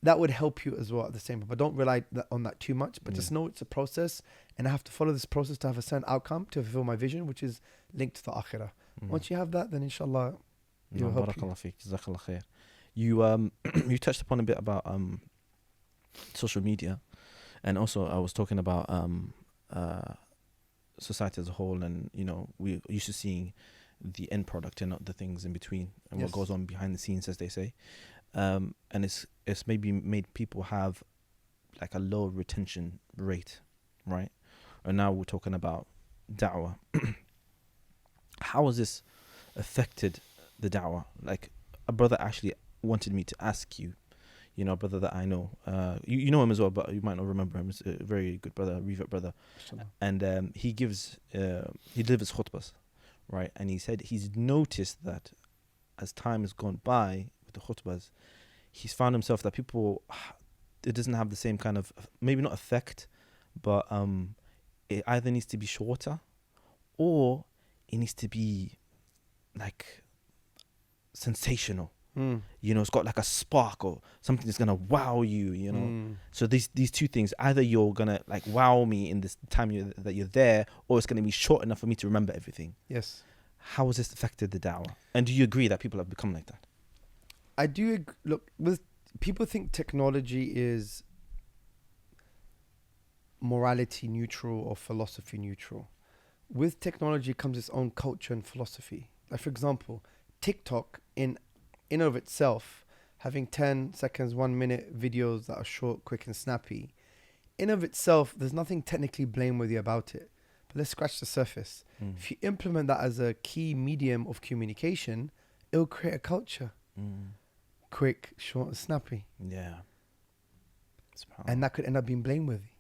that would help you as well at the same time. But don't rely on that too much. But just know it's a process. And I have to follow this process to have a certain outcome to fulfill my vision, which is linked to the akhirah. Once you have that, then inshallah, it'll help you. Barakallah feek. Jazakallah khair. You you touched upon a bit about social media, and also I was talking about society as a whole, and you know, we're used to seeing the end product and not the things in between and what goes on behind the scenes, as they say. And it's maybe made people have like a low retention rate, right? And now we're talking about da'wah. How has this affected the da'wah? Like, a brother actually wanted me to ask you, you know, a brother that I know, you know him as well, but you might not remember him. He's a very good brother, revert brother. And he delivers khutbahs, right? And he said he's noticed that as time has gone by with the khutbahs, he's found himself that people, it doesn't have the same kind of, maybe not effect, but it either needs to be shorter or it needs to be like sensational. You know, it's got like a spark or something that's gonna wow you, you know. So these two things, either you're gonna like wow me in this time that you're there, or it's gonna be short enough for me to remember everything. Yes. How has this affected the da'wah? And do you agree that people have become like that? I do. Look, with people think technology is morality neutral or philosophy neutral. With technology comes its own culture and philosophy. Like, for example, TikTok in of itself, having 10 seconds, 1 minute videos that are short, quick and snappy, in of itself, there's nothing technically blameworthy about it. But let's scratch the surface. If you implement that as a key medium of communication, it'll create a culture. Quick, short and snappy. Yeah. And that could end up being blameworthy.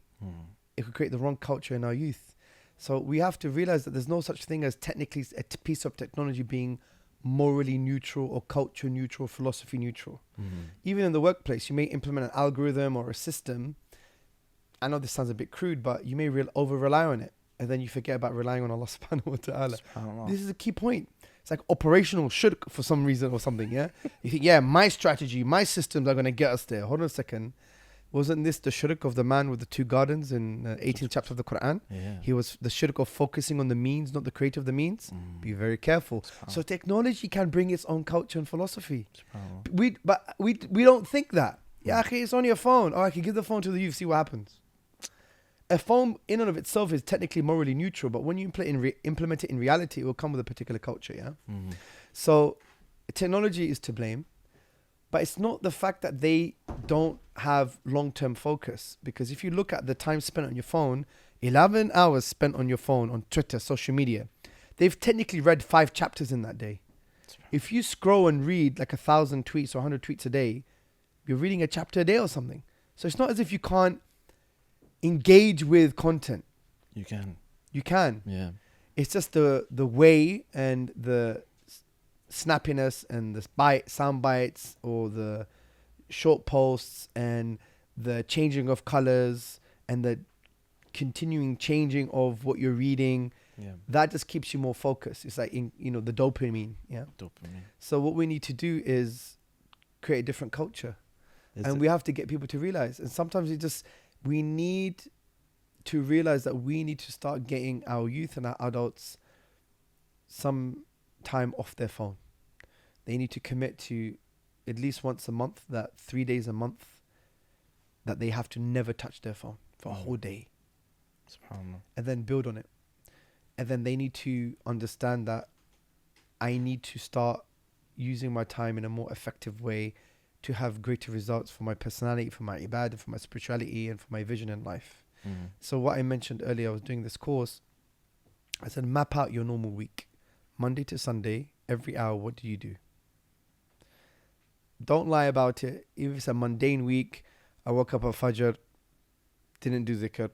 It could create the wrong culture in our youth. So we have to realize that there's no such thing as technically a piece of technology being morally neutral or culture neutral, philosophy neutral. Even in the workplace, you may implement an algorithm or a system. I know this sounds a bit crude, but you may over rely on it, and then you forget about relying on Allah subhanahu wa ta'ala. This is a key point. It's like operational shirk for some reason or something, yeah? You think, yeah, my strategy, my systems are going to get us there. Hold on a second. Wasn't this the shirk of the man with the 2 gardens in 18th chapter of the Quran? Yeah. He was the shirk of focusing on the means, not the creator of the means. Be very careful. So technology can bring its own culture and philosophy. We don't think that. Yeah, okay, it's on your phone. Oh, I can give the phone to the youth, see what happens. A phone in and of itself is technically morally neutral, but when you implement it in reality, it will come with a particular culture, yeah? So technology is to blame. But it's not the fact that they don't have long-term focus. Because if you look at the time spent on your phone, 11 hours spent on your phone, on Twitter, social media, they've technically read 5 chapters in that day. If you scroll and read like 1,000 tweets or 100 tweets a day, you're reading a chapter a day or something. So it's not as if you can't engage with content. You can. You can. Yeah. It's just the way and the snappiness and the sound bites, or the short posts, and the changing of colors, and the continuing changing of what you're reading, Yeah. that just keeps you more focused. It's like the dopamine. Yeah. Dopamine. So what we need to do is create a different culture, and we have to get people to realize. And sometimes we need to realize that we need to start getting our youth and our adults some time off their phone. They need to commit to at least once a month, that 3 days a month, that they have to never touch their phone for a whole day. SubhanAllah. And then build on it. And then they need to understand that I need to start using my time in a more effective way to have greater results for my personality, for my ibadah, for my spirituality, and for my vision in life. So what I mentioned earlier, I was doing this course. I said, map out your normal week. Monday to Sunday, every hour, what do you do? Don't lie about it. Even if it's a mundane week, I woke up at Fajr, didn't do zikr,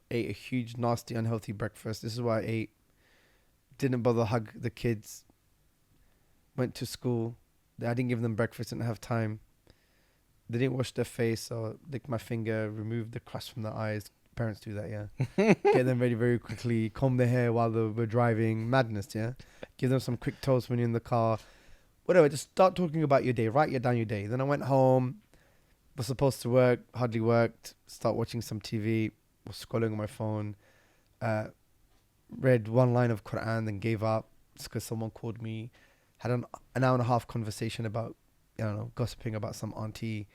ate a huge, nasty, unhealthy breakfast. This is what I ate. Didn't bother hug the kids. Went to school. I didn't give them breakfast, didn't have time. They didn't wash their face, so licked my finger, removed the crust from their eyes. Parents do that, yeah. Get them ready very quickly. Comb their hair while we're driving. Madness, yeah. Give them some quick toast when you're in the car. Whatever, just start talking about your day. Write down your day. Then I went home. Was supposed to work. Hardly worked. Start watching some TV. Was scrolling on my phone. Read one line of Quran, then gave up. Just because someone called me. Had an hour and a half conversation about, gossiping about some auntie.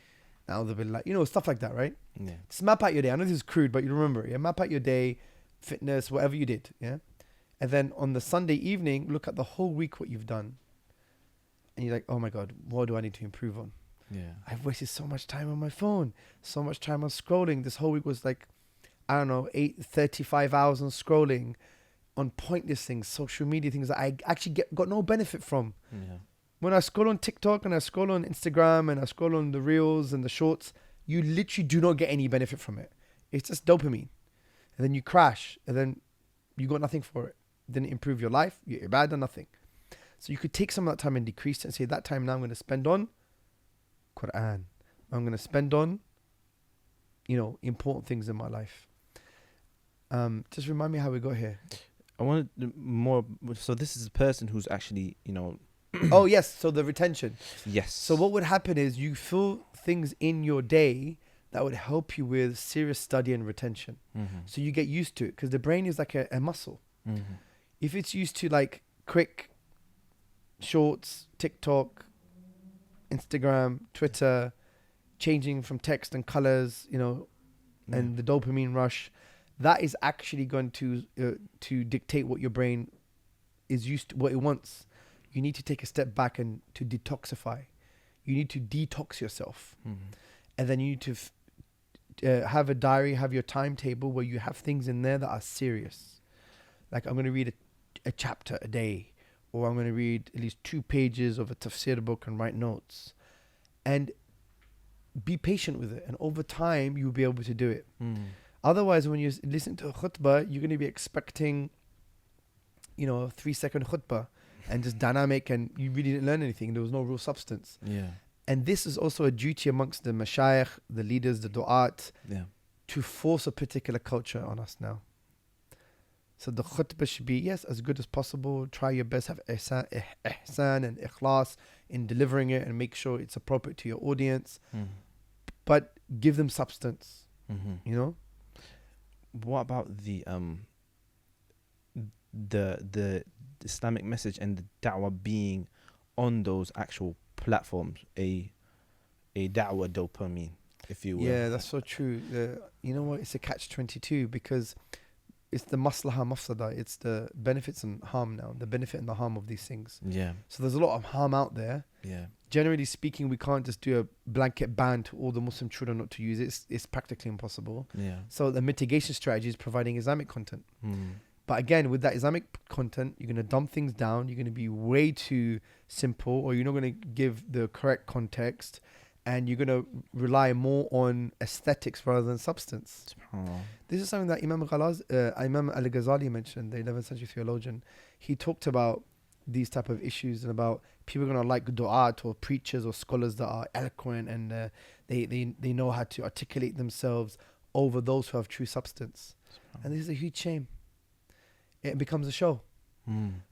Now they've been like, stuff like that, right? Yeah. Just map out your day. I know this is crude, but you remember it. Yeah? Map out your day, fitness, whatever you did. Yeah. And then on the Sunday evening, look at the whole week, what you've done. And you're like, oh my God, what do I need to improve on? Yeah. I've wasted so much time on my phone, so much time on scrolling. This whole week was like, 35 hours on scrolling on pointless things, social media things that I actually got no benefit from. Yeah. When I scroll on TikTok and I scroll on Instagram and I scroll on the reels and the shorts, you literally do not get any benefit from it. It's just dopamine. And then you crash, and then you got nothing for it. Didn't improve your life, your ibadah, nothing. So you could take some of that time and decrease it and say, that time now I'm going to spend on Quran. I'm going to spend on, important things in my life. Just remind me how we got here. I wanted more. So this is a person who's actually, Oh, yes. So the retention. Yes. So what would happen is you fill things in your day that would help you with serious study and retention. Mm-hmm. So you get used to it, because the brain is like a muscle. Mm-hmm. If it's used to like quick shorts, TikTok, Instagram, Twitter, changing from text and colors, and the dopamine rush, that is actually going to dictate what your brain is used to, what it wants. You need to take a step back and to detoxify. You need to detox yourself. Mm-hmm. And then you need to have a diary, have your timetable where you have things in there that are serious. Like, I'm going to read a chapter a day, or I'm going to read at least 2 pages of a tafsir book and write notes. And be patient with it. And over time, you'll be able to do it. Mm-hmm. Otherwise, when you listen to a khutbah, you're going to be expecting, a 3-second khutbah and just dynamic, and you really didn't learn anything. There was no real substance. Yeah. And this is also a duty amongst the mashayikh, the leaders, the du'at, to force a particular culture on us now. So the khutbah should be, yes, as good as possible. Try your best, have ihsan and ikhlas in delivering it, and make sure it's appropriate to your audience. Mm-hmm. But give them substance, Mm-hmm. What about the Islamic message and the da'wah being on those actual platforms, a da'wah dopamine, if you will? Yeah, that's so true. You know what? It's a catch-22, because it's the maslaha mafsada. It's the benefits and harm now, the benefit and the harm of these things. Yeah. So there's a lot of harm out there. Yeah. Generally speaking, we can't just do a blanket ban to all the Muslim children not to use it. It's practically impossible. Yeah. So the mitigation strategy is providing Islamic content. But again, with that Islamic content, you're going to dumb things down. You're going to be way too simple, or you're not going to give the correct context, and you're going to rely more on aesthetics rather than substance. This is something that Imam Al-Ghazali mentioned, the 11th century theologian. He talked about these type of issues and about people are going to like du'at or preachers or scholars that are eloquent and they know how to articulate themselves over those who have true substance. And this is a huge shame. It becomes a show.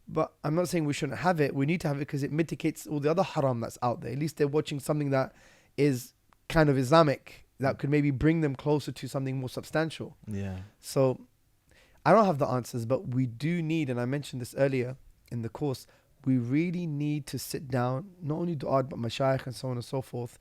But I'm not saying we shouldn't have it. We need to have it because it mitigates all the other haram that's out there. At least they're watching something that is kind of Islamic, that could maybe bring them closer to something more substantial. Yeah. So I don't have the answers, but we do need, and I mentioned this earlier in the course, we really need to sit down, not only du'at, but mashayikh and so on and so forth,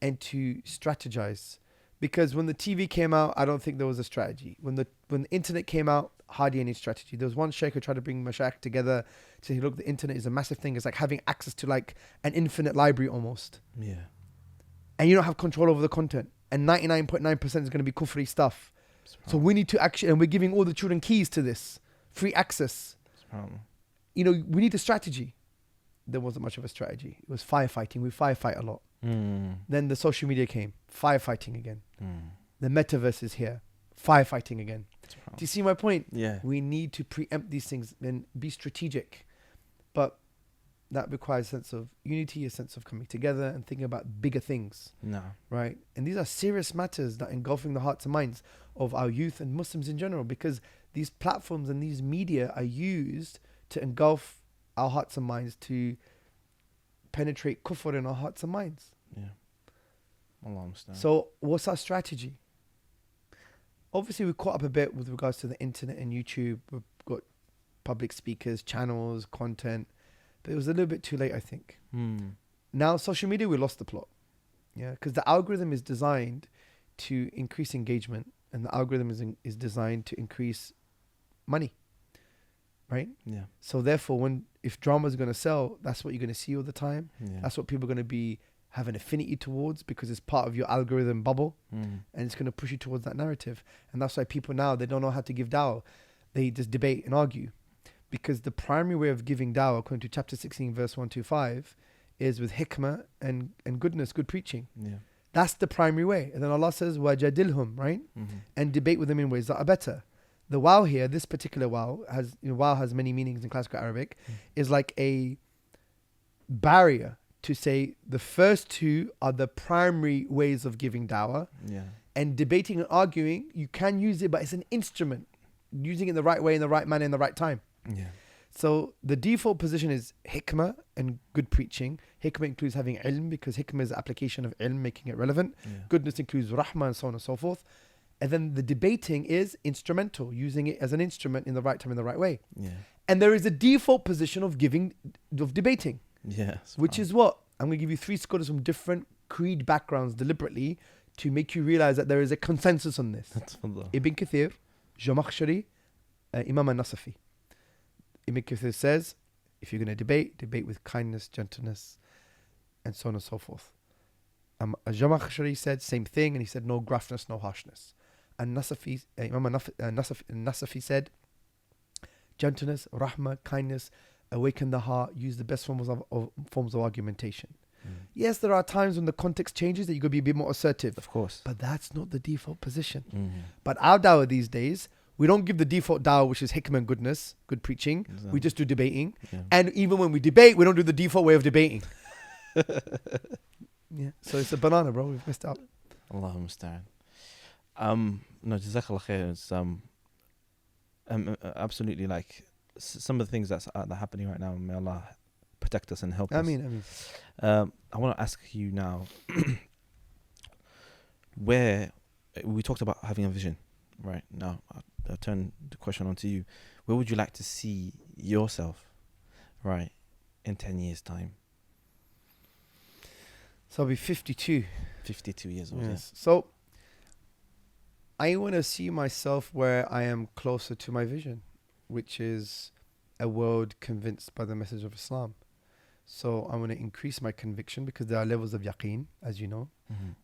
and to strategize. Because when the TV came out, I don't think there was a strategy. When the internet came out, hardly any strategy. There was one sheikh who tried to bring mashayikh together to say, look, the internet is a massive thing. It's like having access to like an infinite library almost. Yeah. And you don't have control over the content. And 99.9% is going to be kufri stuff. So we need to actually, and we're giving all the children keys to this. Free access. You know, we need a strategy. There wasn't much of a strategy. It was firefighting. We firefight a lot. Then the social media came. Firefighting again. The metaverse is here. Firefighting again. Do you see my point? Yeah. We need to preempt these things and be strategic. But that requires a sense of unity, a sense of coming together and thinking about bigger things. No. Right? And these are serious matters that engulfing the hearts and minds of our youth and Muslims in general, because these platforms and these media are used to engulf our hearts and minds, to penetrate kufr in our hearts and minds. Yeah. Allah understand. So what's our strategy? Obviously, we caught up a bit with regards to the internet and YouTube. We've got public speakers, channels, content. But it was a little bit too late, I think. Now, social media, we lost the plot. Yeah, because the algorithm is designed to increase engagement, and the algorithm is designed to increase money. Right? Yeah. So therefore, if drama is going to sell, that's what you're going to see all the time. Yeah. That's what people are going to have an affinity towards, because it's part of your algorithm bubble, and it's going to push you towards that narrative. And that's why people now, they don't know how to give dawah. They just debate and argue. Because the primary way of giving dawah, according to chapter 16, verse 125, is with hikmah and goodness, good preaching. Yeah. That's the primary way. And then Allah says, wajadilhum, right? And debate with them in ways that are better. The wow here, this particular wow, wow has many meanings in classical Arabic, is like a barrier to say the first two are the primary ways of giving dawah. Yeah. And debating and arguing, you can use it, but it's an instrument. Using it in the right way, in the right manner, in the right time. Yeah. So the default position is hikmah and good preaching. Hikmah includes having ilm, because hikmah is the application of ilm, making it relevant. Yeah. Goodness includes rahmah and so on and so forth. And then the debating is instrumental, using it as an instrument in the right time, in the right way. Yeah. And there is a default position of debating, Yeah. which is what? I'm going to give you 3 scholars from different creed backgrounds deliberately to make you realize that there is a consensus on this. Ibn Kathir, Jamakhshari, Imam al-Nasafi. Ibn Kathir says, if you're going to debate with kindness, gentleness, and so on and so forth. Jamakhshari said same thing, and he said no gruffness, no harshness. And Nasafi, Imam Nasafi said, gentleness, rahmah, kindness, awaken the heart, use the best forms of argumentation. Yes, there are times when the context changes that you're going to be a bit more assertive. Of course. But that's not the default position. But our dawah these days, we don't give the default dawah, which is hikmah and goodness, good preaching. Exactly. We just do debating. Yeah. And even when we debate, we don't do the default way of debating. Yeah. So it's a banana, bro. We've messed up. Allah musta'an. No, Jazakallah khair. It's absolutely like some of the things that are happening right now. May Allah protect us and help us. I mean. I want to ask you now, where we talked about having a vision, right? Now I'll turn the question on to you. Where would you like to see yourself, right, in 10 years' time? So I'll be 52. 52 years old. Yes. So I want to see myself where I am closer to my vision, which is a world convinced by the message of Islam. So I want to increase my conviction, because there are levels of yaqeen, as you know.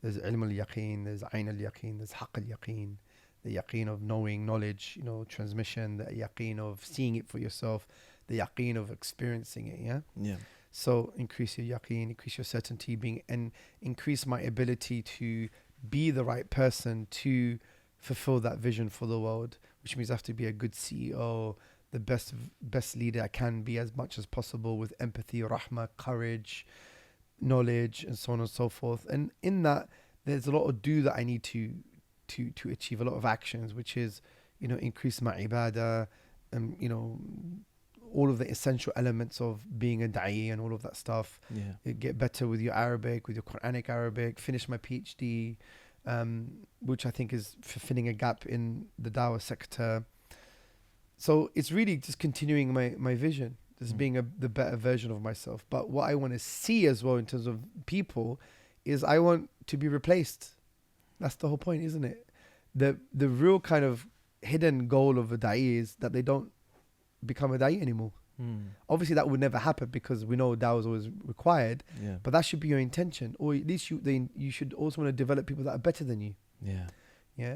There's ilm al-yaqeen, there's ayn al-yaqeen, there's haqq al-yaqeen, the yaqeen of knowing, knowledge, transmission, the yaqeen of seeing it for yourself, the yaqeen of experiencing it, yeah? Yeah. So increase your yaqeen, increase your certainty, and increase my ability to be the right person to fulfill that vision for the world, which means I have to be a good CEO, the best leader I can be as much as possible, with empathy, rahmah, courage, knowledge, and so on and so forth. And in that, there's a lot of do that I need to achieve, a lot of actions, which is, increase my ibadah, and all of the essential elements of being a da'i and all of that stuff. Yeah. Get better with your Arabic, with your Quranic Arabic, finish my PhD, which I think is fulfilling a gap in the Dawah sector. So it's really just continuing my vision, just being the better version of myself. But what I want to see as well in terms of people is I want to be replaced. That's the whole point, isn't it? The real kind of hidden goal of a da'i is that they don't become a da'i anymore. Obviously that would never happen because we know dawah is always required, but that should be your intention, or at least you should also want to develop people that are better than you.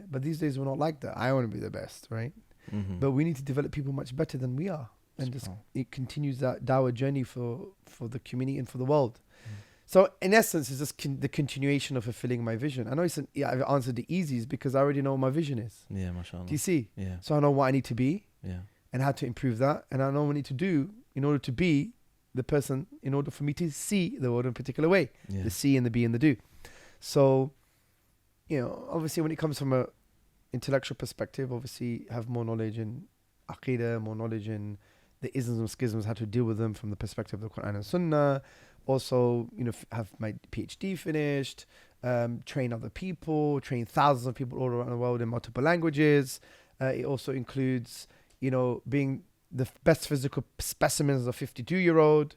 But these days we're not like that. I want to be the best, right? But we need to develop people much better than we are, and just it continues that dawah journey for the community and for the world. So in essence, it's just the continuation of fulfilling my vision. I know I've answered the easies because I already know what my vision is. Mashallah. Do you see? Yeah. So I know what I need to be. Yeah. And how to improve that. And I know what I need to do in order to be the person, in order for me to see the world in a particular way. Yeah. The see and the be and the do. So, obviously when it comes from a intellectual perspective, obviously have more knowledge in aqidah, more knowledge in the isms and schisms, how to deal with them from the perspective of the Quran and Sunnah. Also, have my PhD finished, train other people, train thousands of people all around the world in multiple languages. It also includes, being the best physical specimens of a 52-year-old,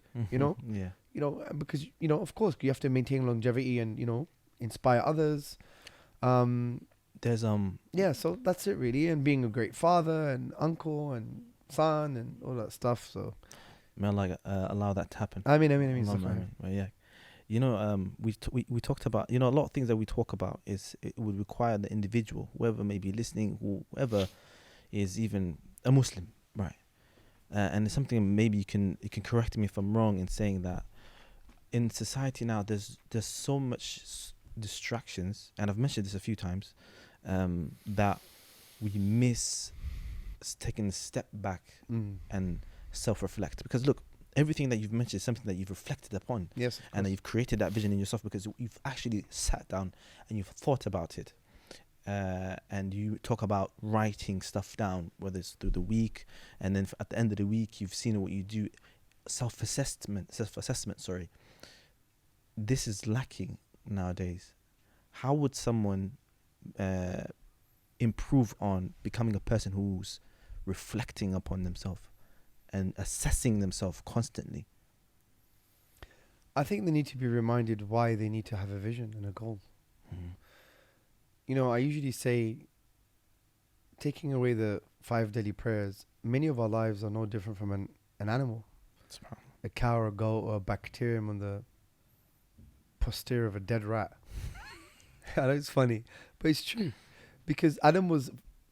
because, of course, you have to maintain longevity and, inspire others. There's so that's it really. And being a great father and uncle and son and all that stuff. So may Allah allow that to happen. I mean, yeah. We talked about, a lot of things that we talk about it would require the individual, whoever may be listening, whoever is even a Muslim, right? And it's something maybe you can correct me if I'm wrong in saying that in society now there's so much distractions, and I've mentioned this a few times, that we miss taking a step back and self-reflect. Because look, everything that you've mentioned is something that you've reflected upon, and that you've created that vision in yourself because you've actually sat down and you've thought about it. And you talk about writing stuff down, whether it's through the week, and then at the end of the week you've seen what you do, self-assessment. This is lacking nowadays. How would someone improve on becoming a person who's reflecting upon themselves and assessing themselves constantly? I think they need to be reminded why they need to have a vision and a goal. I usually say, taking away the 5 daily prayers, many of our lives are no different from an animal. A cow or a goat or a bacterium on the posterior of a dead rat. I know it's funny, but it's true. Because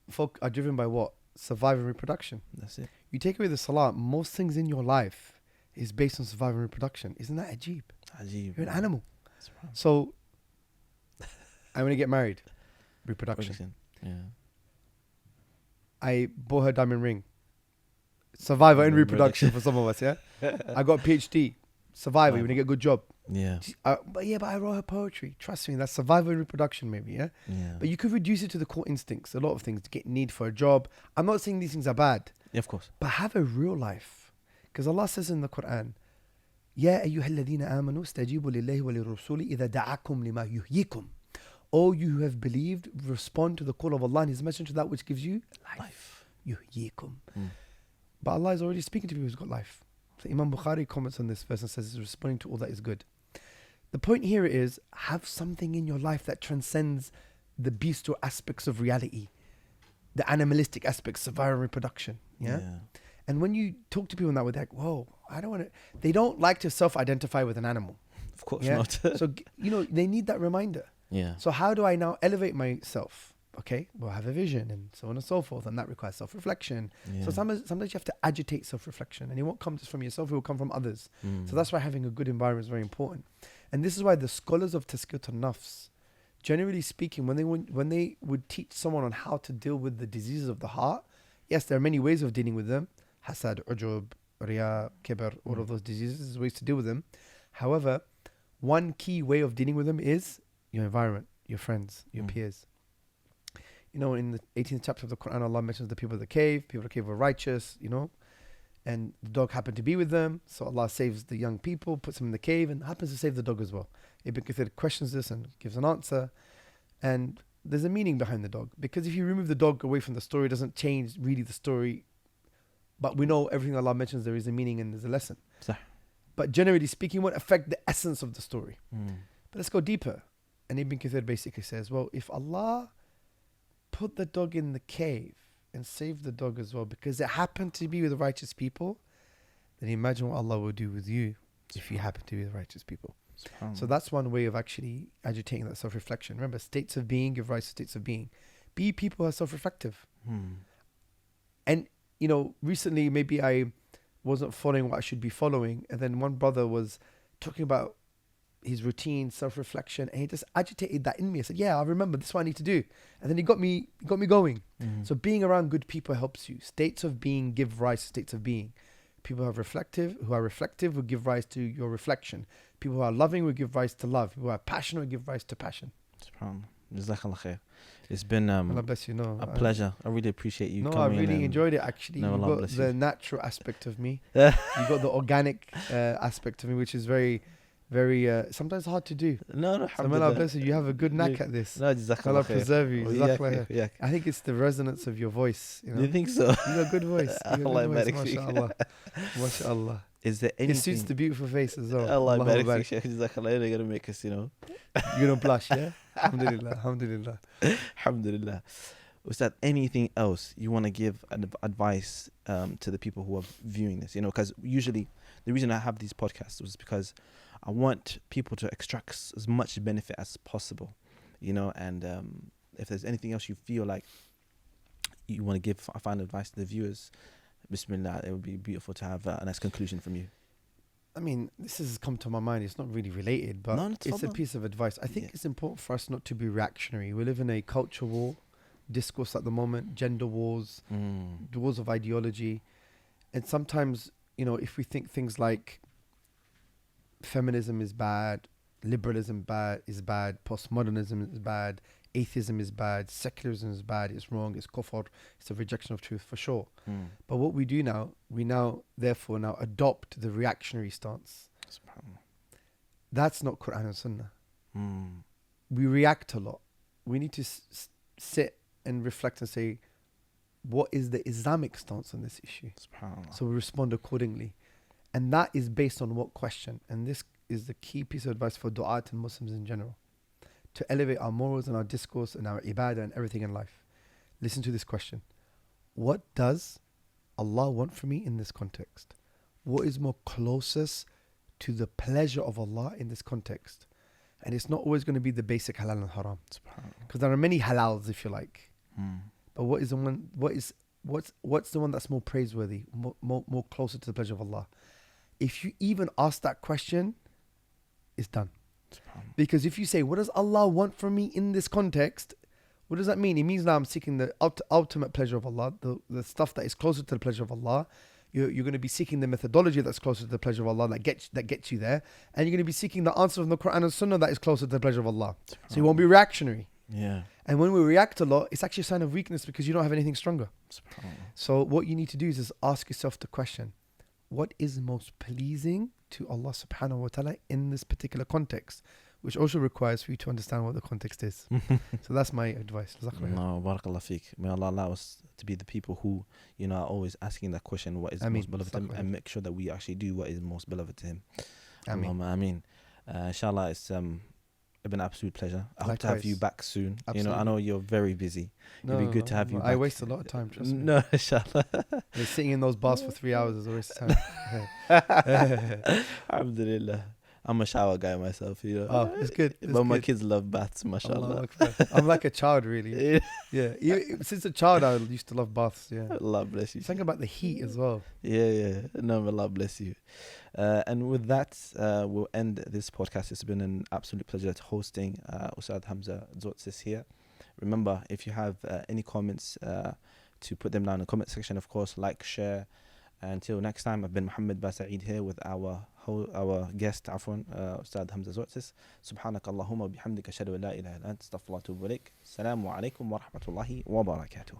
folk are driven by what? Survival and reproduction. That's it. You take away the salah, most things in your life is based on survival and reproduction. Isn't that ajib? You're an animal. So, I'm going to get married. Reproduction. Yeah. I bought her diamond ring. Survival and reproduction for some of us, yeah? I got a PhD. Survival, you're going to get a good job. Yeah. But I wrote her poetry. Trust me, that's survival and reproduction maybe, yeah? But you could reduce it to the core instincts. A lot of things, to get need for a job. I'm not saying these things are bad. Yeah, of course. But have a real life. Because Allah says in the Quran, يَا أَيُّهَا الَّذِينَ آمَنُوا اسْتَجِيبُوا لِلَّهِ وَلِلرَّسُولِ إِذَا دَعَاكُمْ لِمَا يُحْيِيكُمْ. O you who have believed, respond to the call of Allah and His Messenger, to that which gives you life. يُحْيِيكُم. But Allah is already speaking to people who's got life. So Imam Bukhari comments on this verse and says he's responding to all that is good. The point here is, have something in your life that transcends the bestial aspects of reality, the animalistic aspects, survival and reproduction. Yeah? And when you talk to people in that way, they're like, whoa, I don't want to. They don't like to self-identify with an animal. Of course not. So, they need that reminder. Yeah. So how do I now elevate myself? Okay, well, I have a vision and so on and so forth, and that requires self-reflection. Yeah. So sometimes you have to agitate self-reflection, and it won't come just from yourself, it will come from others. So that's why having a good environment is very important. And this is why the scholars of Tazkiyat al-Nafs, generally speaking, when they would teach someone on how to deal with the diseases of the heart, yes, there are many ways of dealing with them. hasad, ujub, riya, kibr, all of those diseases. There's ways to deal with them. However, one key way of dealing with them is your environment, your friends, your peers. You know, in the 18th chapter of the Quran, Allah mentions the people of the cave. People of the cave were righteous, you know, and the dog happened to be with them. So Allah saves the young people, puts them in the cave, and happens to save the dog as well. Ibn Kathir questions this and gives an answer. And there's a meaning behind the dog. Because if you remove the dog away from the story, it doesn't change really the story. But we know everything Allah mentions, there is a meaning and there's a lesson. Sah. But generally speaking, it won't affect the essence of the story. But let's go deeper. And Ibn Kathir basically says, well, if Allah put the dog in the cave and saved the dog as well because it happened to be with righteous people, then imagine what Allah will do with you if you happen to be with righteous people. So that's one way of actually agitating that self-reflection. Remember, states of being give rise to states of being. Be people who are self-reflective. And, you know, recently maybe I wasn't following what I should be following. And then one brother was talking about his routine, self-reflection, and he just agitated that in me. I said, yeah, I remember, this is what I need to do. And then he got me going. So being around good people helps you. States of being give rise to states of being. People who are reflective will give rise to your reflection. People who are loving will give rise to love. People who are passionate will give rise to passion. SubhanAllah. Jazakallah khair. It's been Allah bless you. a pleasure. I really appreciate you coming. I really enjoyed it actually. No, You Allah got bless the you. natural aspect of me. You got the organic aspect of me, which is very, very sometimes hard to do. No, So Allah alhamdulillah. bless you. You have a good knack at this. No, Allah Jazakallah khair. preserve you. Oh, Jazakallah khair. yeah. I think it's the resonance of your voice. You Do know? you think so? You got a good voice. You got Allah a good barik voice. feek. MashaAllah. MashaAllah. Is there It suits anything? the beautiful face as well. Allah Allahu barik barik. feek, Shaykh. Jazakallah. They're gonna make us, you know. You're going to blush, yeah? Alhamdulillah. Alhamdulillah. Alhamdulillah. Was that anything else you want to give advice to the people who are viewing this? You know, because usually the reason I have these podcasts was because I want people to extract as much benefit as possible, you know, and if there's anything else you feel like you want to give final advice to the viewers, Bismillah, it would be beautiful to have a nice conclusion from you. I mean, this has come to my mind. It's not really related, but No, it's a tafadhal. piece of advice. I think Yeah. it's important for us not to be reactionary. We live in a culture war, discourse at the moment, gender wars, wars of ideology. And sometimes, you know, if we think things like feminism is bad, liberalism is bad, postmodernism is bad, atheism is bad, secularism is bad, it's wrong, it's kufr, it's a rejection of truth for sure. But what we do now, we therefore adopt the reactionary stance. SubhanAllah. That's not Quran and Sunnah. We react a lot. We need to sit and reflect and say, what is the Islamic stance on this issue? SubhanAllah. So we respond accordingly. And that is based on what question? And this is the key piece of advice for du'at and Muslims in general. To elevate our morals and our discourse and our ibadah and everything in life. Listen to this question. What does Allah want from me in this context? What is more closest to the pleasure of Allah in this context? And it's not always going to be the basic halal and haram. SubhanAllah. Because there are many halals, if you like. But what's the one that's more praiseworthy, more closer to the pleasure of Allah? If you even ask that question, it's done. Because if you say, what does Allah want from me in this context? What does that mean? It means now I'm seeking the ultimate pleasure of Allah, the stuff that is closer to the pleasure of Allah. You're going to be seeking the methodology that's closer to the pleasure of Allah, that gets you there. And you're going to be seeking the answer from the Quran and Sunnah that is closer to the pleasure of Allah. So you won't be reactionary. Yeah. And when we react a lot, it's actually a sign of weakness because you don't have anything stronger. So what you need to do is just ask yourself the question, what is most pleasing to Allah subhanahu wa ta'ala in this particular context? Which also requires for you to understand what the context is. So that's my advice. No, barakallah feek. May Allah allow us to be the people who, you know, are always asking that question, what is Ameen. most beloved to him, and make sure that we actually do what is most beloved to him. Ameen. Allahumma ameen. Inshallah, it's been an absolute pleasure. I hope to have you Likewise. back soon. Absolutely. You know, I know you're very busy. It'd be good to have you I back. waste a lot of time, trust me. No, inshallah. Sitting in those bars for 3 hours is a waste of time. Alhamdulillah. I'm a shower guy myself, you know. Oh, it's good. It's But my good. kids love baths, Allahu mashallah. Akbar. I'm like a child, really. Yeah. Since a child, I used to love baths. Yeah. Allah bless you. Think about the heat as well. Yeah. No, Allah bless you. And with that, we'll end this podcast. It's been an absolute pleasure hosting Ustadh Hamza Tzortzis here. Remember, if you have any comments, to put them down in the comment section, of course, like, share, Until next time, I've been Muhammad Basa'id here with our guest, Ustadh Hamza Tzortzis. Subhanak Allahumma bihamdika ashhadu an la ilaha illa anta astaghfiruka wa atubu ilaik. Assalamu alaikum wa rahmatullahi wa barakatuh.